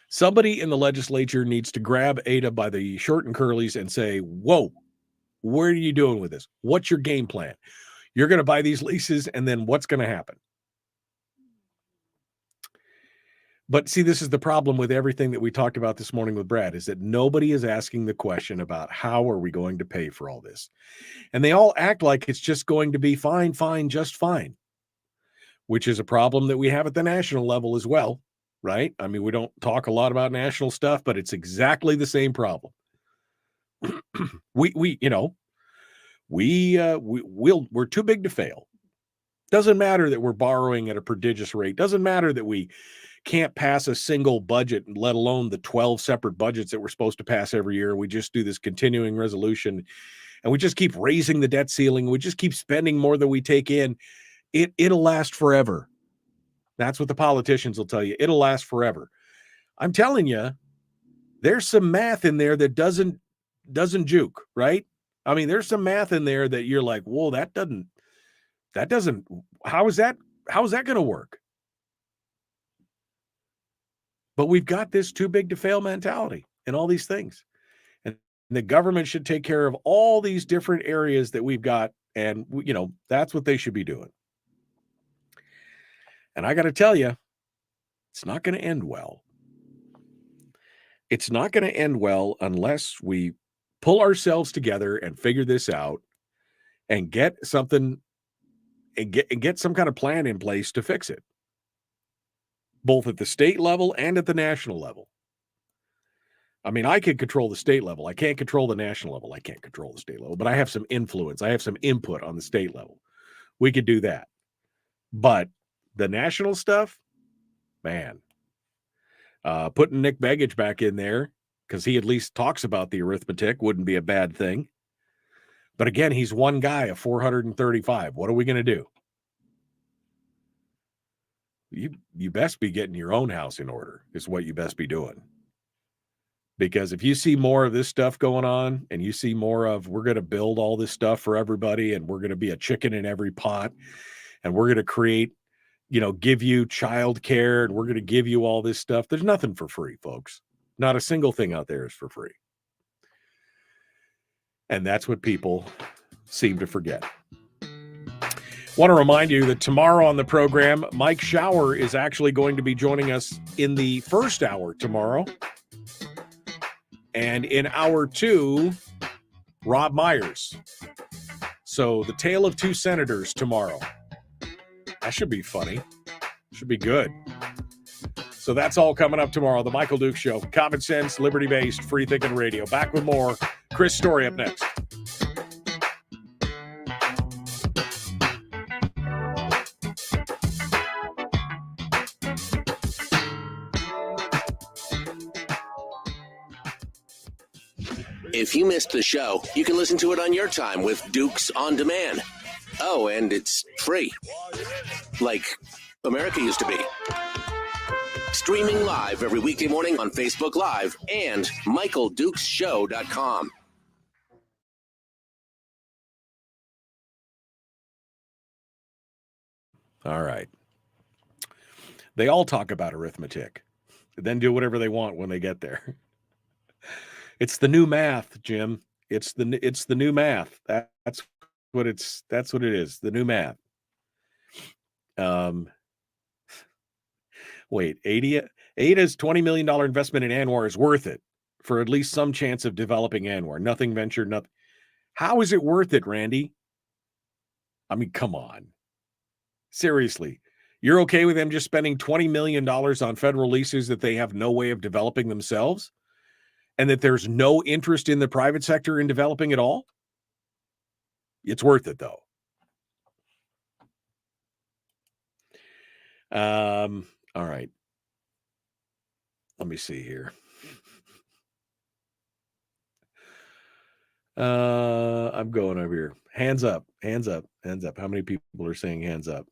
Somebody in the legislature needs to grab AIDA by the short and curlies and say, whoa, what are you doing with this? What's your game plan? You're going to buy these leases, and then what's going to happen? But see, this is the problem with everything that we talked about this morning with Brad, is that nobody is asking the question about how are we going to pay for all this? And they all act like it's just going to be fine, just fine, which is a problem that we have at the national level as well, right? I mean, we don't talk a lot about national stuff, but it's exactly the same problem. we're too big to fail. Doesn't matter that we're borrowing at a prodigious rate. Doesn't matter that we can't pass a single budget, let alone the 12 separate budgets that we're supposed to pass every year. We just do this continuing resolution and we just keep raising the debt ceiling. We just keep spending more than we take in. It'll last forever. That's what the politicians will tell you. It'll last forever. I'm telling you, there's some math in there that doesn't juke, right? I mean, there's some math in there that you're like, whoa, that doesn't, how is that going to work? But we've got this too big to fail mentality and all these things. And the government should take care of all these different areas that we've got. And, that's what they should be doing. And I got to tell you, it's not going to end well. It's not going to end well unless we pull ourselves together and figure this out and get something and get some kind of plan in place to fix it, both at the state level and at the national level. I mean, I can control the state level. I can't control the national level. I can't control the state level, but I have some influence. I have some input on the state level. We could do that. But the national stuff, man, putting Nick Begich back in there, because he at least talks about the arithmetic, wouldn't be a bad thing. But again, he's one guy of 435. What are we going to do? You best be getting your own house in order, is what you best be doing. Because if you see more of this stuff going on and you see more of, we're going to build all this stuff for everybody and we're going to be a chicken in every pot and we're going to create, give you child care and we're going to give you all this stuff. There's nothing for free, folks. Not a single thing out there is for free. And that's what people seem to forget. Want to remind you that tomorrow on the program, Mike Schauer is actually going to be joining us in the first hour tomorrow. And in hour 2, Rob Myers. So the tale of two senators tomorrow. That should be funny. Should be good. So that's all coming up tomorrow. The Michael Dukes Show. Common sense, liberty-based, free-thinking radio. Back with more. Chris Story up next. If you missed the show, you can listen to it on your time with Dukes on Demand. Oh, and it's free. Like America used to be. Streaming live every weekday morning on Facebook Live and MichaelDukesShow.com. All right. They all talk about arithmetic, then do whatever they want when they get there. It's the new math, Jim. It's the new math. That's what it is. The new math. Wait, AIDEA's $20 million investment in ANWR is worth it for at least some chance of developing ANWR. Nothing ventured, nothing. How is it worth it, Randy? I mean, come on. Seriously. You're okay with them just spending $20 million on federal leases that they have no way of developing themselves? And that there's no interest in the private sector in developing it all? It's worth it, though. All right. Let me see here. I'm going over here. Hands up, hands up, hands up. How many people are saying hands up?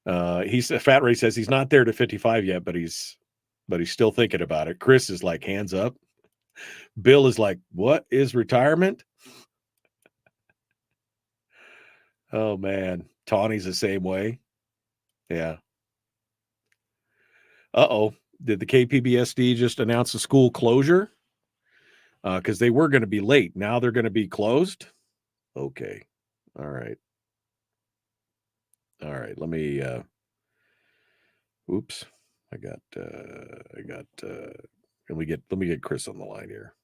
Fat Ray says he's not there to 55 yet, but he's still thinking about it. Chris is like, hands up. Bill is like, what is retirement? Oh, man. Tawny's the same way. Yeah. Uh-oh. Did the KPBSD just announce a school closure? Because they were going to be late. Now they're going to be closed? Okay. All right. All right. Let me, oops. Let me get Chris on the line here.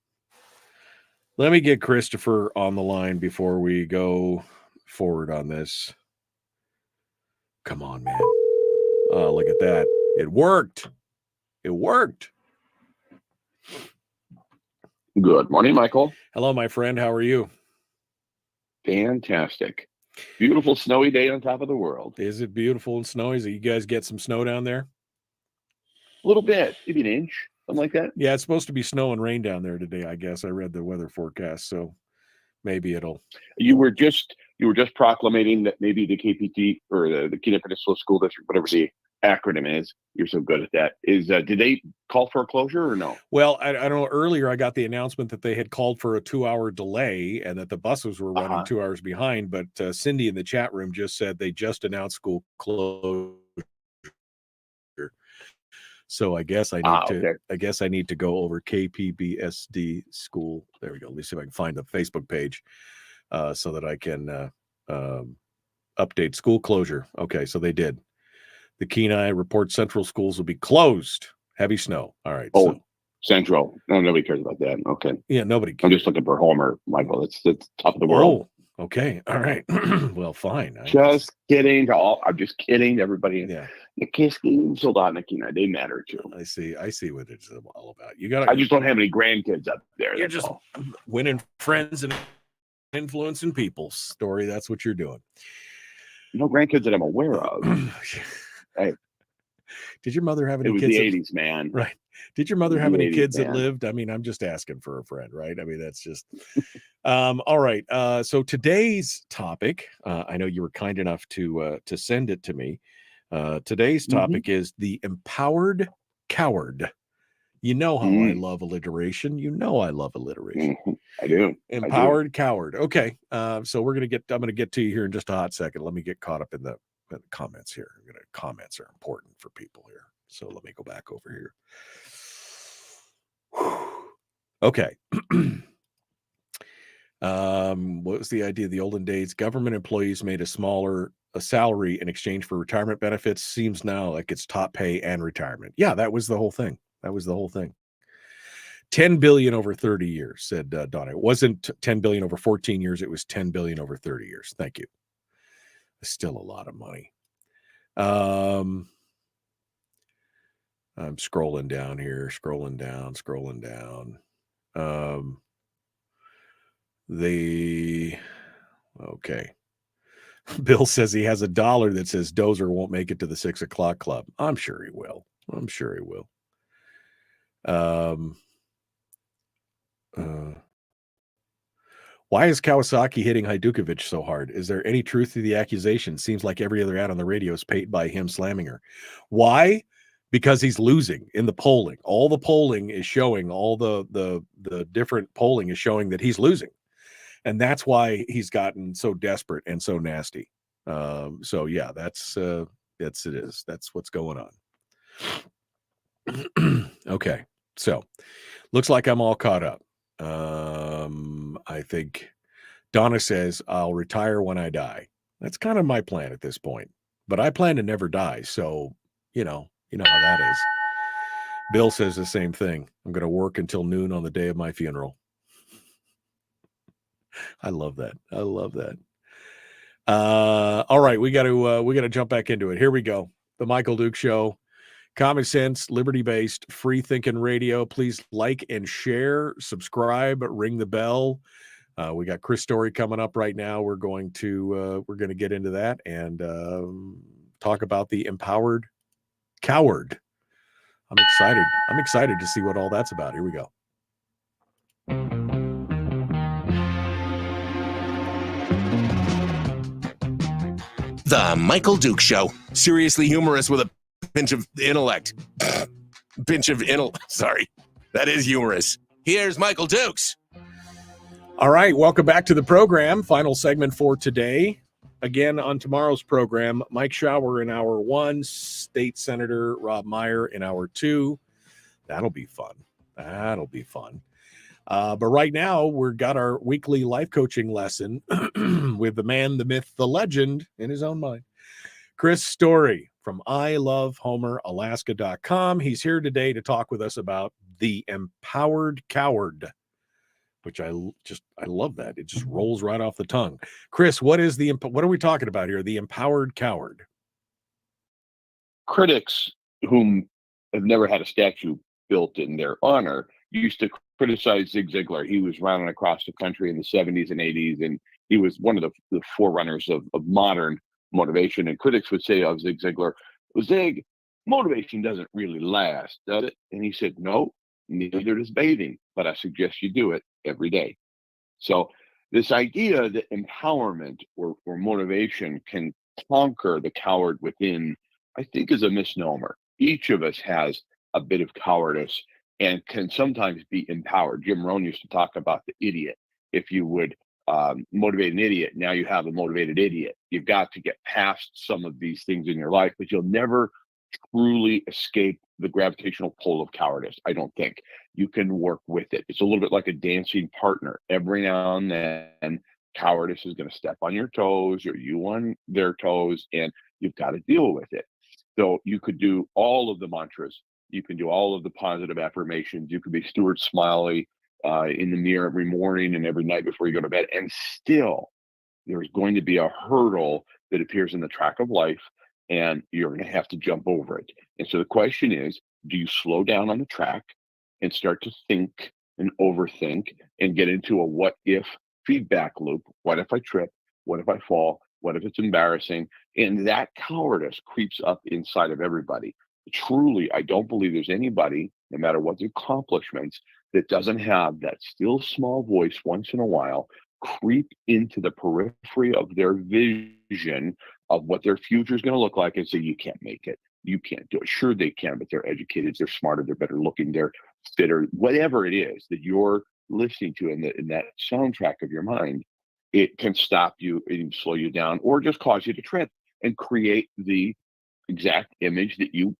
Let me get Christopher on the line before we go forward on this. Come on, man. Oh, look at that. It worked. It worked. Good morning, Michael. Hello, my friend. How are you? Fantastic. Beautiful snowy day on top of the world. Is it beautiful and snowy? Do you guys get some snow down there? A little bit, maybe an inch, something like that. Yeah, it's supposed to be snow and rain down there today, I guess. I read the weather forecast, so maybe it'll. You were just proclamating that maybe the KPT or the Kenai Peninsula School District, whatever the acronym is, you're so good at that. Did they call for a closure or no? Well, I don't know. Earlier, I got the announcement that they had called for a 2-hour delay and that the buses were running 2 hours behind. But Cindy in the chat room just said they just announced school closure. So I guess I need to go over KPBSD school. There we go. Let me see if I can find the Facebook page so that I can update school closure. Okay, so they did. The Kenai report Central schools will be closed. Heavy snow. All right. Oh, so. Central. No, nobody cares about that. Okay. Yeah, nobody cares. I'm just looking for Homer, Michael. It's top of the world. Oh, okay. All right. Well, fine. Just kidding. I'm just kidding. Everybody. Yeah. The Kiskins, Soldotna, Kenai, they matter too. I see what it's all about. I just don't have any grandkids up there. You're just winning friends and influencing people. Story. That's what you're doing. No grandkids that I'm aware of. Hey, did your mother have any kids? It was the 80s, man. Right. Did your mother have any kids that lived? I mean, I'm just asking for a friend, right? I mean, that's just all right. So today's topic, I know you were kind enough to send it to me. Today's topic is the empowered coward. You know how I love alliteration. I do. Empowered coward. Okay. So I'm gonna get to you here in just a hot second. Let me get caught up in the comments here. Comments are important for people here. So let me go back over here. Okay. What was the idea of the olden days? Government employees made a salary in exchange for retirement benefits. Seems now like it's top pay and retirement. Yeah, that was the whole thing. 10 billion over 30 years, said Donna. It wasn't 10 billion over 14 years. It was 10 billion over 30 years. Thank you. Still a lot of money. I'm scrolling down here, scrolling down. Okay. Bill says he has $1 that says Dozer won't make it to the 6 o'clock club. I'm sure he will. Why is Kawasaki hitting Hajdukovic so hard? Is there any truth to the accusation? Seems like every other ad on the radio is paid by him slamming her. Why? Because he's losing in the polling. All the polling is showing, all the different polling is showing that he's losing. And that's why he's gotten so desperate and so nasty. So yeah, that's it is. That's what's going on. Okay. So looks like I'm all caught up. I think Donna says I'll retire when I die. That's kind of my plan at this point, but I plan to never die. So, you know how that is. Bill says the same thing. I'm going to work until noon on the day of my funeral. I love that. All right. We got to jump back into it. Here we go. The Michael Duke Show. Common sense, liberty-based, free-thinking radio. Please like and share, subscribe, ring the bell. We got Chris Story coming up right now. We're going to get into that and talk about the empowered coward. I'm excited. I'm excited to see what all that's about. Here we go. The Michael Duke Show. Seriously humorous with a pinch of intellect. Sorry. That is humorous. Here's Michael Dukes. All right. Welcome back to the program. Final segment for today. Again, on tomorrow's program, Mike Schauer in hour 1, State Senator Rob Meyer in hour 2. That'll be fun. But right now, we've got our weekly life coaching lesson with the man, the myth, the legend in his own mind. Chris Story from ilovehomeralaska.com. He's here today to talk with us about the empowered coward, which I love that. It just rolls right off the tongue. Chris, what are we talking about here? The empowered coward. Critics whom have never had a statue built in their honor used to criticize Zig Ziglar. He was running across the country in the 70s and 80s, and he was one of the forerunners of modern motivation. And critics would say of Zig Ziglar, Zig, motivation doesn't really last, does it? And he said, no, neither does bathing, but I suggest you do it every day. So this idea that empowerment or motivation can conquer the coward within, I think, is a misnomer. Each of us has a bit of cowardice and can sometimes be empowered. Jim Rohn used to talk about the idiot. If you would motivate an idiot, now you have a motivated idiot. You've got to get past some of these things in your life, but you'll never truly escape the gravitational pull of cowardice. I don't think you can work with it. It's a little bit like a dancing partner. Every now and then, cowardice is going to step on your toes or you on their toes, and you've got to deal with it. So you could do all of the mantras. You can do all of the positive affirmations. You could be Stuart Smiley in the mirror every morning and every night before you go to bed. And still, there's going to be a hurdle that appears in the track of life, and you're going to have to jump over it. And so the question is, do you slow down on the track and start to think and overthink and get into a what if feedback loop? What if I trip? What if I fall? What if it's embarrassing? And that cowardice creeps up inside of everybody. Truly, I don't believe there's anybody, no matter what the accomplishments, that doesn't have that still small voice once in a while creep into the periphery of their vision of what their future is going to look like and say, you can't make it. You can't do it. Sure, they can, but they're educated, they're smarter, they're better looking, they're fitter, whatever it is that you're listening to in that soundtrack of your mind. It can stop you, it can slow you down, or just cause you to trip and create the exact image that you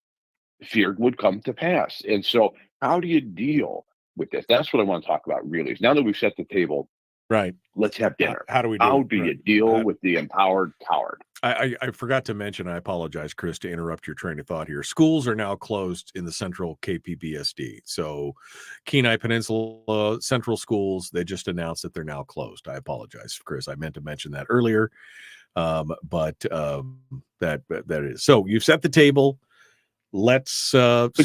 feared would come to pass. And so how do you deal with this? That's what I want to talk about really. Is now that we've set the table, right, let's have dinner. How do we do how it? do you Right. deal with the empowered coward? I forgot to mention, I apologize, Chris, to interrupt your train of thought here. Schools are now closed in the central KPBSD. So Kenai Peninsula Central Schools, they just announced that they're now closed. I apologize, Chris. I meant to mention that earlier. But that is. So you've set the table. Let's but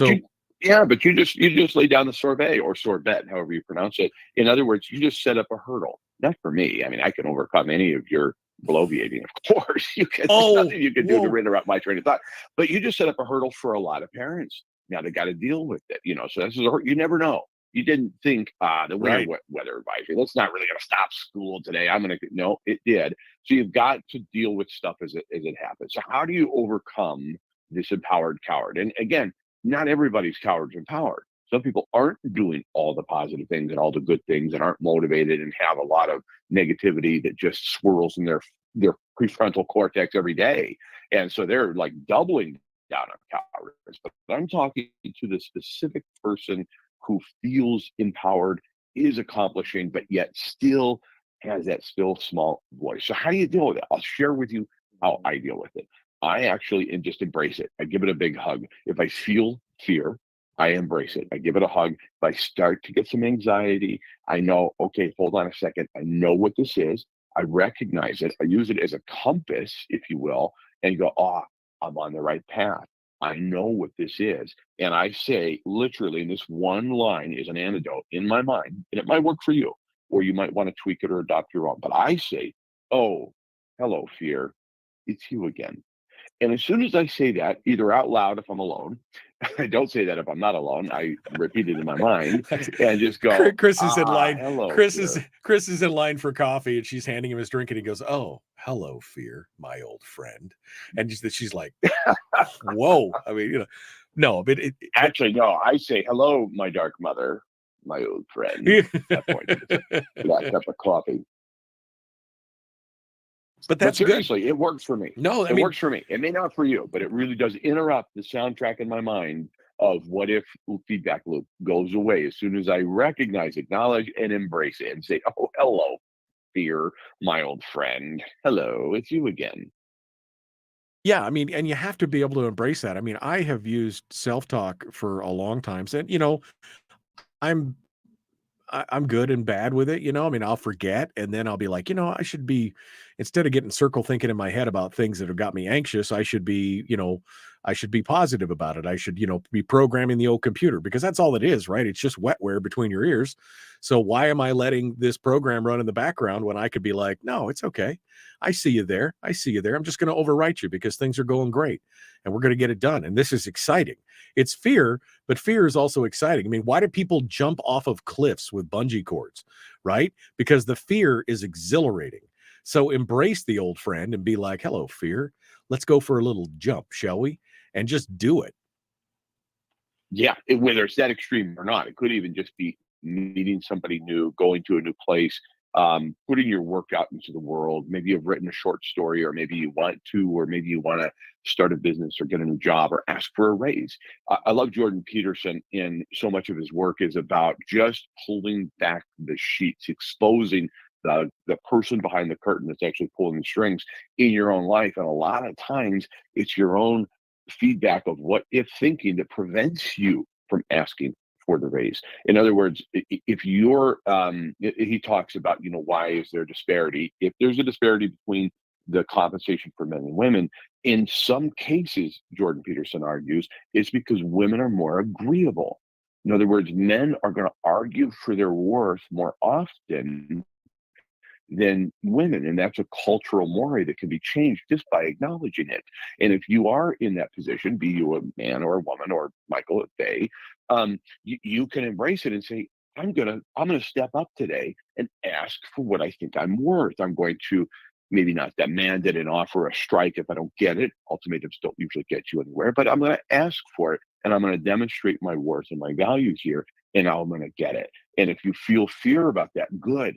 you just lay down the sorbet or sorbet, however you pronounce it. In other words, you just set up a hurdle. Not for me. I mean, I can overcome any of your bloviating, of course. There's nothing you can do to interrupt my train of thought. But you just set up a hurdle for a lot of parents. Now they got to deal with it. So this is you never know. You didn't think the weather advisory, that's not really going to stop school today. No, it did. So you've got to deal with stuff as it happens. So how do you overcome this empowered coward? And again, not everybody's coward's empowered. Some people aren't doing all the positive things and all the good things and aren't motivated and have a lot of negativity that just swirls in their prefrontal cortex every day. And so they're like doubling down on cowardice. But I'm talking to the specific person who feels empowered, is accomplishing, but yet still has that still small voice. So how do you deal with it? I'll share with you how I deal with it. I actually just embrace it. I give it a big hug. If I feel fear, I embrace it. I give it a hug. If I start to get some anxiety, I know, okay, hold on a second. I know what this is. I recognize it. I use it as a compass, if you will, and go, I'm on the right path. I know what this is. And I say, literally, and this one line is an antidote in my mind, and it might work for you, or you might want to tweak it or adopt your own. But I say, oh, hello, fear. It's you again. And as soon as I say that, either out loud if I'm alone, I don't say that if I'm not alone, I repeat it in my mind and just go, Chris is in line. Hello, Chris fear. is in line for coffee, and she's handing him his drink, and he goes, oh, hello, fear, my old friend. And she's like, whoa. I mean, no, but actually, no, I say, hello, my dark mother, my old friend. At that point, that cup of coffee. But that's seriously, good. It works for me. No, it works for me. It may not for you, but it really does interrupt the soundtrack in my mind of what if feedback loop goes away as soon as I recognize, acknowledge, and embrace it and say, oh, hello, fear, my old friend. Hello, it's you again. Yeah, I mean, and you have to be able to embrace that. I mean, I have used self-talk for a long time, and I'm good and bad with it. I mean, I'll forget, and then I'll be like, I should be, instead of getting circle thinking in my head about things that have got me anxious, I should be, I should be positive about it. I should, be programming the old computer, because that's all it is, right? It's just wetware between your ears. So why am I letting this program run in the background when I could be like, no, it's okay. I see you there. I see you there. I'm just going to overwrite you because things are going great and we're going to get it done. And this is exciting. It's fear, but fear is also exciting. I mean, why do people jump off of cliffs with bungee cords, right? Because the fear is exhilarating. So embrace the old friend and be like, hello, fear. Let's go for a little jump, shall we? And just do it. Yeah, whether it's that extreme or not, it could even just be meeting somebody new, going to a new place, putting your work out into the world. Maybe you've written a short story, or maybe you want to, or maybe you want to start a business or get a new job or ask for a raise. I love Jordan Peterson, and so much of his work is about just pulling back the sheets, exposing the person behind the curtain that's actually pulling the strings in your own life. And a lot of times it's your own feedback of what if thinking that prevents you from asking for the raise. In other words, if you're he talks about, why is there disparity? If there's a disparity between the compensation for men and women, in some cases, Jordan Peterson argues, it's because women are more agreeable. In other words, men are going to argue for their worth more often than women. And that's a cultural mores that can be changed just by acknowledging it. And if you are in that position, be you a man or a woman or Michael at Bay, you can embrace it and say, I'm gonna step up today and ask for what I think I'm worth. I'm going to maybe not demand it and offer a strike if I don't get it. Ultimatums don't usually get you anywhere, but I'm going to ask for it, and I'm going to demonstrate my worth and my value here, and I'm going to get it. And if you feel fear about that, good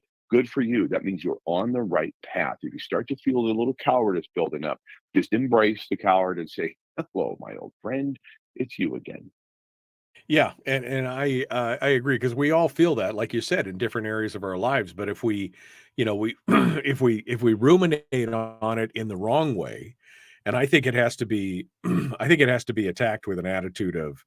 for you. That means you're on the right path. If you start to feel a little cowardice building up, just embrace the coward and say, hello, my old friend, it's you again. Yeah, and I agree, because we all feel that, like you said, in different areas of our lives. But if we, we if we ruminate on it in the wrong way, and I think it has to be, I think it has to be attacked with an attitude of,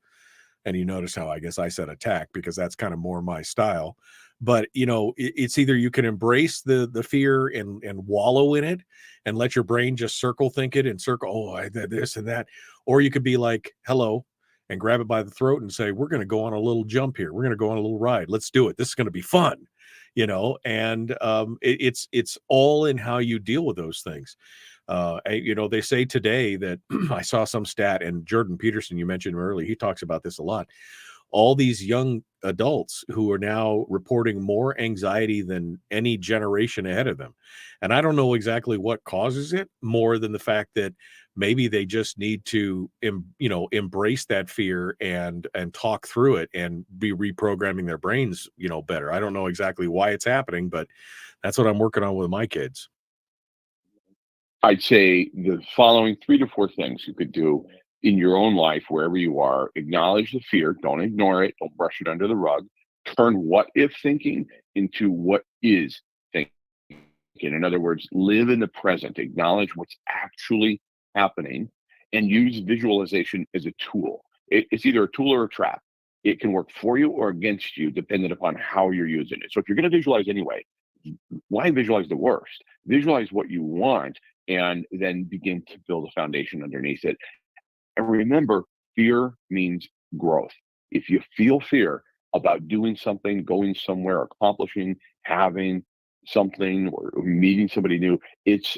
and you notice how I guess I said attack, because that's kind of more my style. But it's either you can embrace the fear and wallow in it and let your brain just circle think it and circle, oh, I did this and that, or you could be like, hello, and grab it by the throat and say, we're going to go on a little jump here. We're going to go on a little ride. Let's do it. This is going to be fun, and it's all in how you deal with those things. They say today that I saw some stat, and Jordan Peterson, you mentioned him earlier, he talks about this a lot. All these young adults who are now reporting more anxiety than any generation ahead of them. And I don't know exactly what causes it, more than the fact that maybe they just need to, embrace that fear and talk through it and be reprogramming their brains, better. I don't know exactly why it's happening, but that's what I'm working on with my kids. I'd say the following 3 to 4 things you could do in your own life, wherever you are. Acknowledge the fear. Don't ignore it. Don't brush it under the rug. Turn what if thinking into what is thinking. In other words, live in the present. Acknowledge what's actually happening and use visualization as a tool. It's either a tool or a trap. It can work for you or against you, depending upon how you're using it. So if you're going to visualize anyway, why visualize the worst? Visualize what you want and then begin to build a foundation underneath it. And remember, fear means growth. If you feel fear about doing something, going somewhere, accomplishing, having something, or meeting somebody new, it's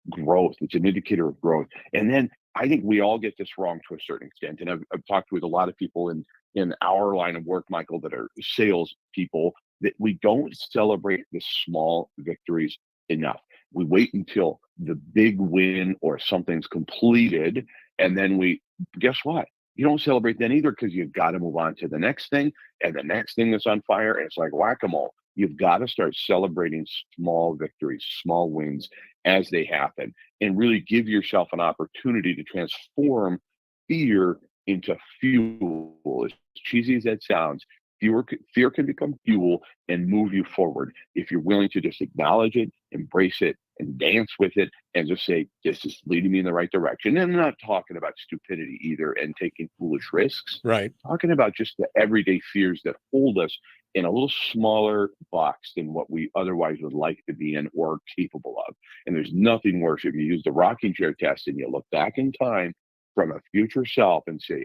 growth. It's an indicator of growth. And then I think we all get this wrong to a certain extent. And I've talked with a lot of people in our line of work, Michael, that are sales people, that we don't celebrate the small victories enough. We wait until the big win or something's completed, and then guess what? You don't celebrate then either, because you've got to move on to the next thing and the next thing that's on fire. And it's like whack-a-mole. You've got to start celebrating small victories, small wins as they happen, and really give yourself an opportunity to transform fear into fuel. As cheesy as that sounds, fear can become fuel and move you forward if you're willing to just acknowledge it, embrace it, and dance with it, and just say, this is leading me in the right direction. And I'm not talking about stupidity either and taking foolish risks. Right. I'm talking about just the everyday fears that hold us in a little smaller box than what we otherwise would like to be in or capable of. And there's nothing worse if you use the rocking chair test and you look back in time from a future self and say,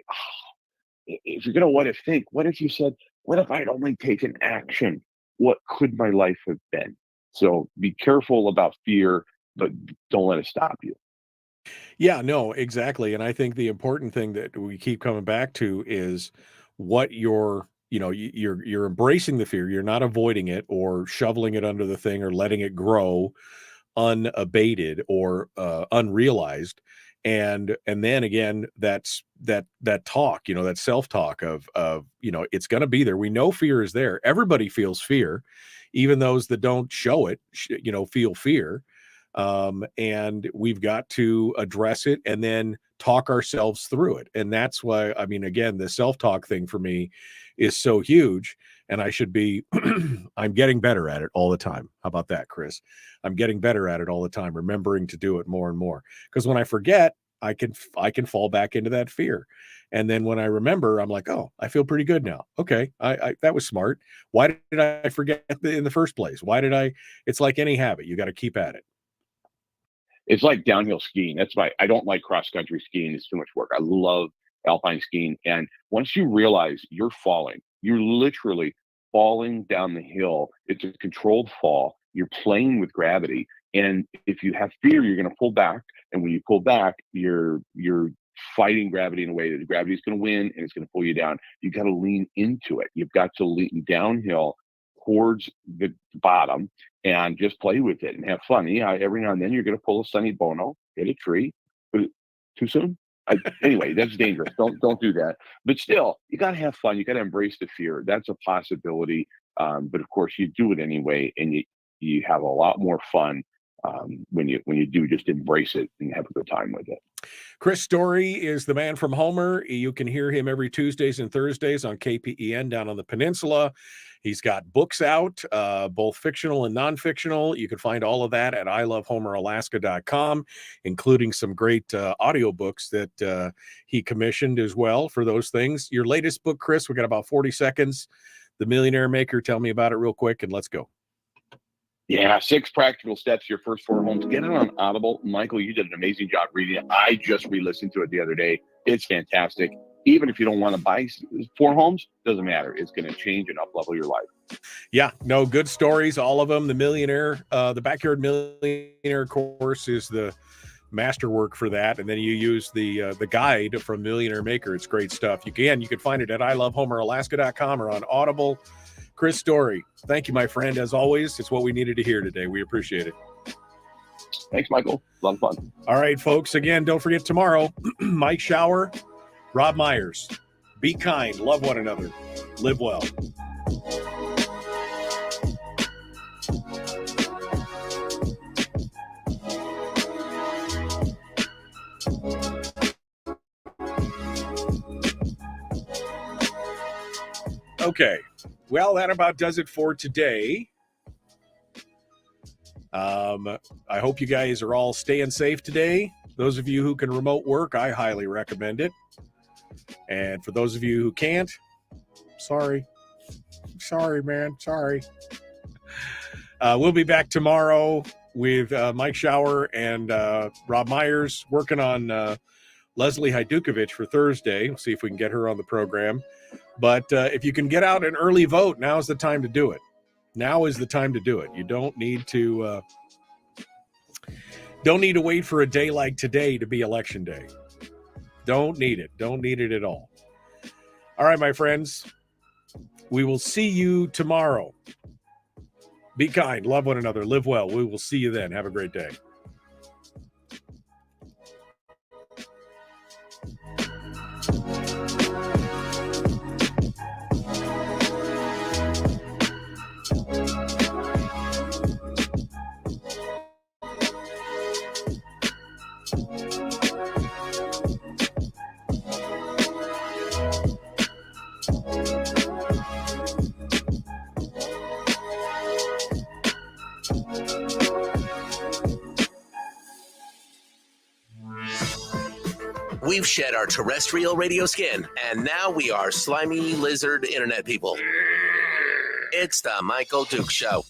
if you're going to what if think, what if you said, what if I'd only taken action? What could my life have been? So be careful about fear, but don't let it stop you. Yeah, no, exactly. And I think the important thing that we keep coming back to is what you're embracing the fear. You're not avoiding it or shoveling it under the thing or letting it grow unabated or unrealized. And then again, that talk, that self-talk of it's going to be there. We know fear is there. Everybody feels fear, even those that don't show it, feel fear. And we've got to address it and then talk ourselves through it. And that's why, I mean, again, the self-talk thing for me is so huge. And I should be, I'm getting better at it all the time. How about that, Chris? I'm getting better at it all the time, remembering to do it more and more. Because when I forget, I can fall back into that fear. And then when I remember, I'm like, oh, I feel pretty good now. Okay, I that was smart. Why did I forget in the first place? It's like any habit. You got to keep at it. It's like downhill skiing. That's why I don't like cross country skiing. It's too much work. I love alpine skiing. And once you realize you're falling, you're literally falling down the hill. It's a controlled fall. You're playing with gravity. And if you have fear, you're going to pull back. And when you pull back, you're fighting gravity in a way that the gravity is going to win and it's going to pull you down. You've got to lean into it. You've got to lean downhill towards the bottom and just play with it and have fun. Yeah, every now and then you're going to pull a Sonny Bono, hit a tree. But too soon? Anyway, that's dangerous. Don't do that. But still, you got to have fun. You got to embrace the fear. That's a possibility. But of course, you do it anyway, and you have a lot more fun when you do just embrace it and have a good time with it. Chris Story is the man from Homer. You can hear him every Tuesdays and Thursdays on KPEN down on the peninsula. He's got books out, both fictional and non-fictional. You can find all of that at ilovehomeralaska.com, including some great audiobooks that he commissioned as well for those things. Your latest book, Chris, we got about 40 seconds. The Millionaire Maker. Tell me about it real quick and let's go. Yeah, 6 practical steps to your first 4 homes. Get it on Audible. Michael, you did an amazing job reading it. I just re-listened to it the other day. It's fantastic. Even if you don't want to buy 4 homes, doesn't matter. It's going to change and up-level your life. Yeah, no, good stories, all of them. The Backyard Millionaire course is the masterwork for that. And then you use the guide from Millionaire Maker. It's great stuff. You can find it at ilovehomeralaska.com or on Audible. Chris Story, thank you, my friend. As always, it's what we needed to hear today. We appreciate it. Thanks, Michael. A lot of fun. All right, folks. Again, don't forget tomorrow, Mike Shower, Rob Myers. Be kind, love one another, live well. Okay. Well, that about does it for today. I hope you guys are all staying safe today. Those of you who can remote work, I highly recommend it. And for those of you who can't, sorry, man. Sorry. We'll be back tomorrow with Mike Shower and Rob Myers working on Leslie Hajdukovic for Thursday. We'll see if we can get her on the program. But if you can get out an early vote, now is the time to do it. Now is the time to do it. You don't need to wait for a day like today to be election day. Don't need it. Don't need it at all. All right, my friends. We will see you tomorrow. Be kind, love one another, live well. We will see you then. Have a great day. We've shed our terrestrial radio skin, and now we are slimy lizard internet people. It's the Michael Duke Show.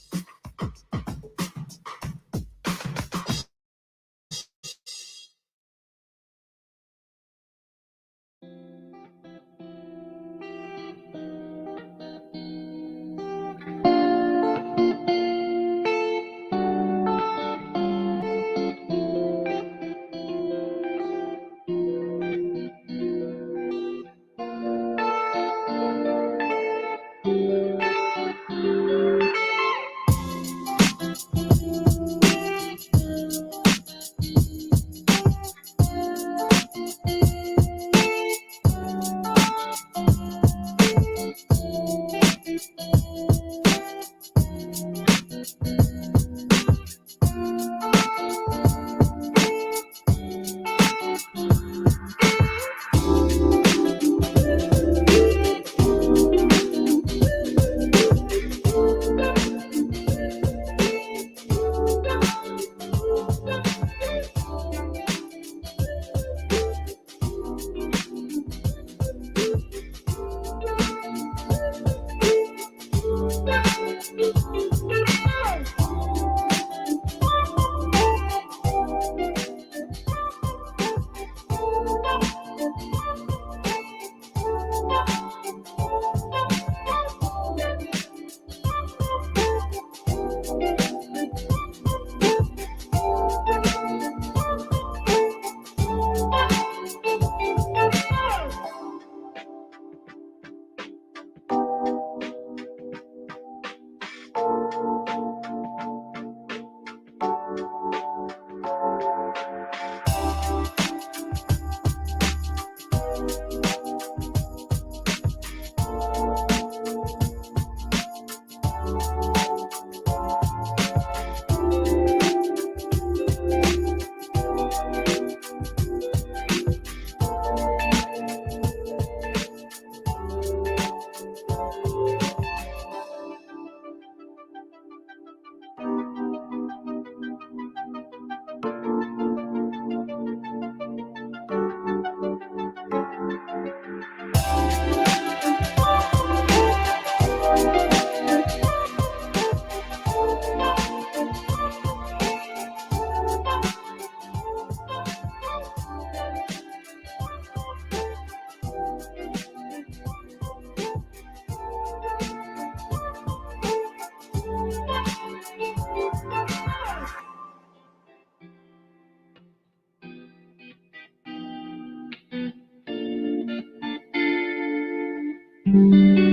you.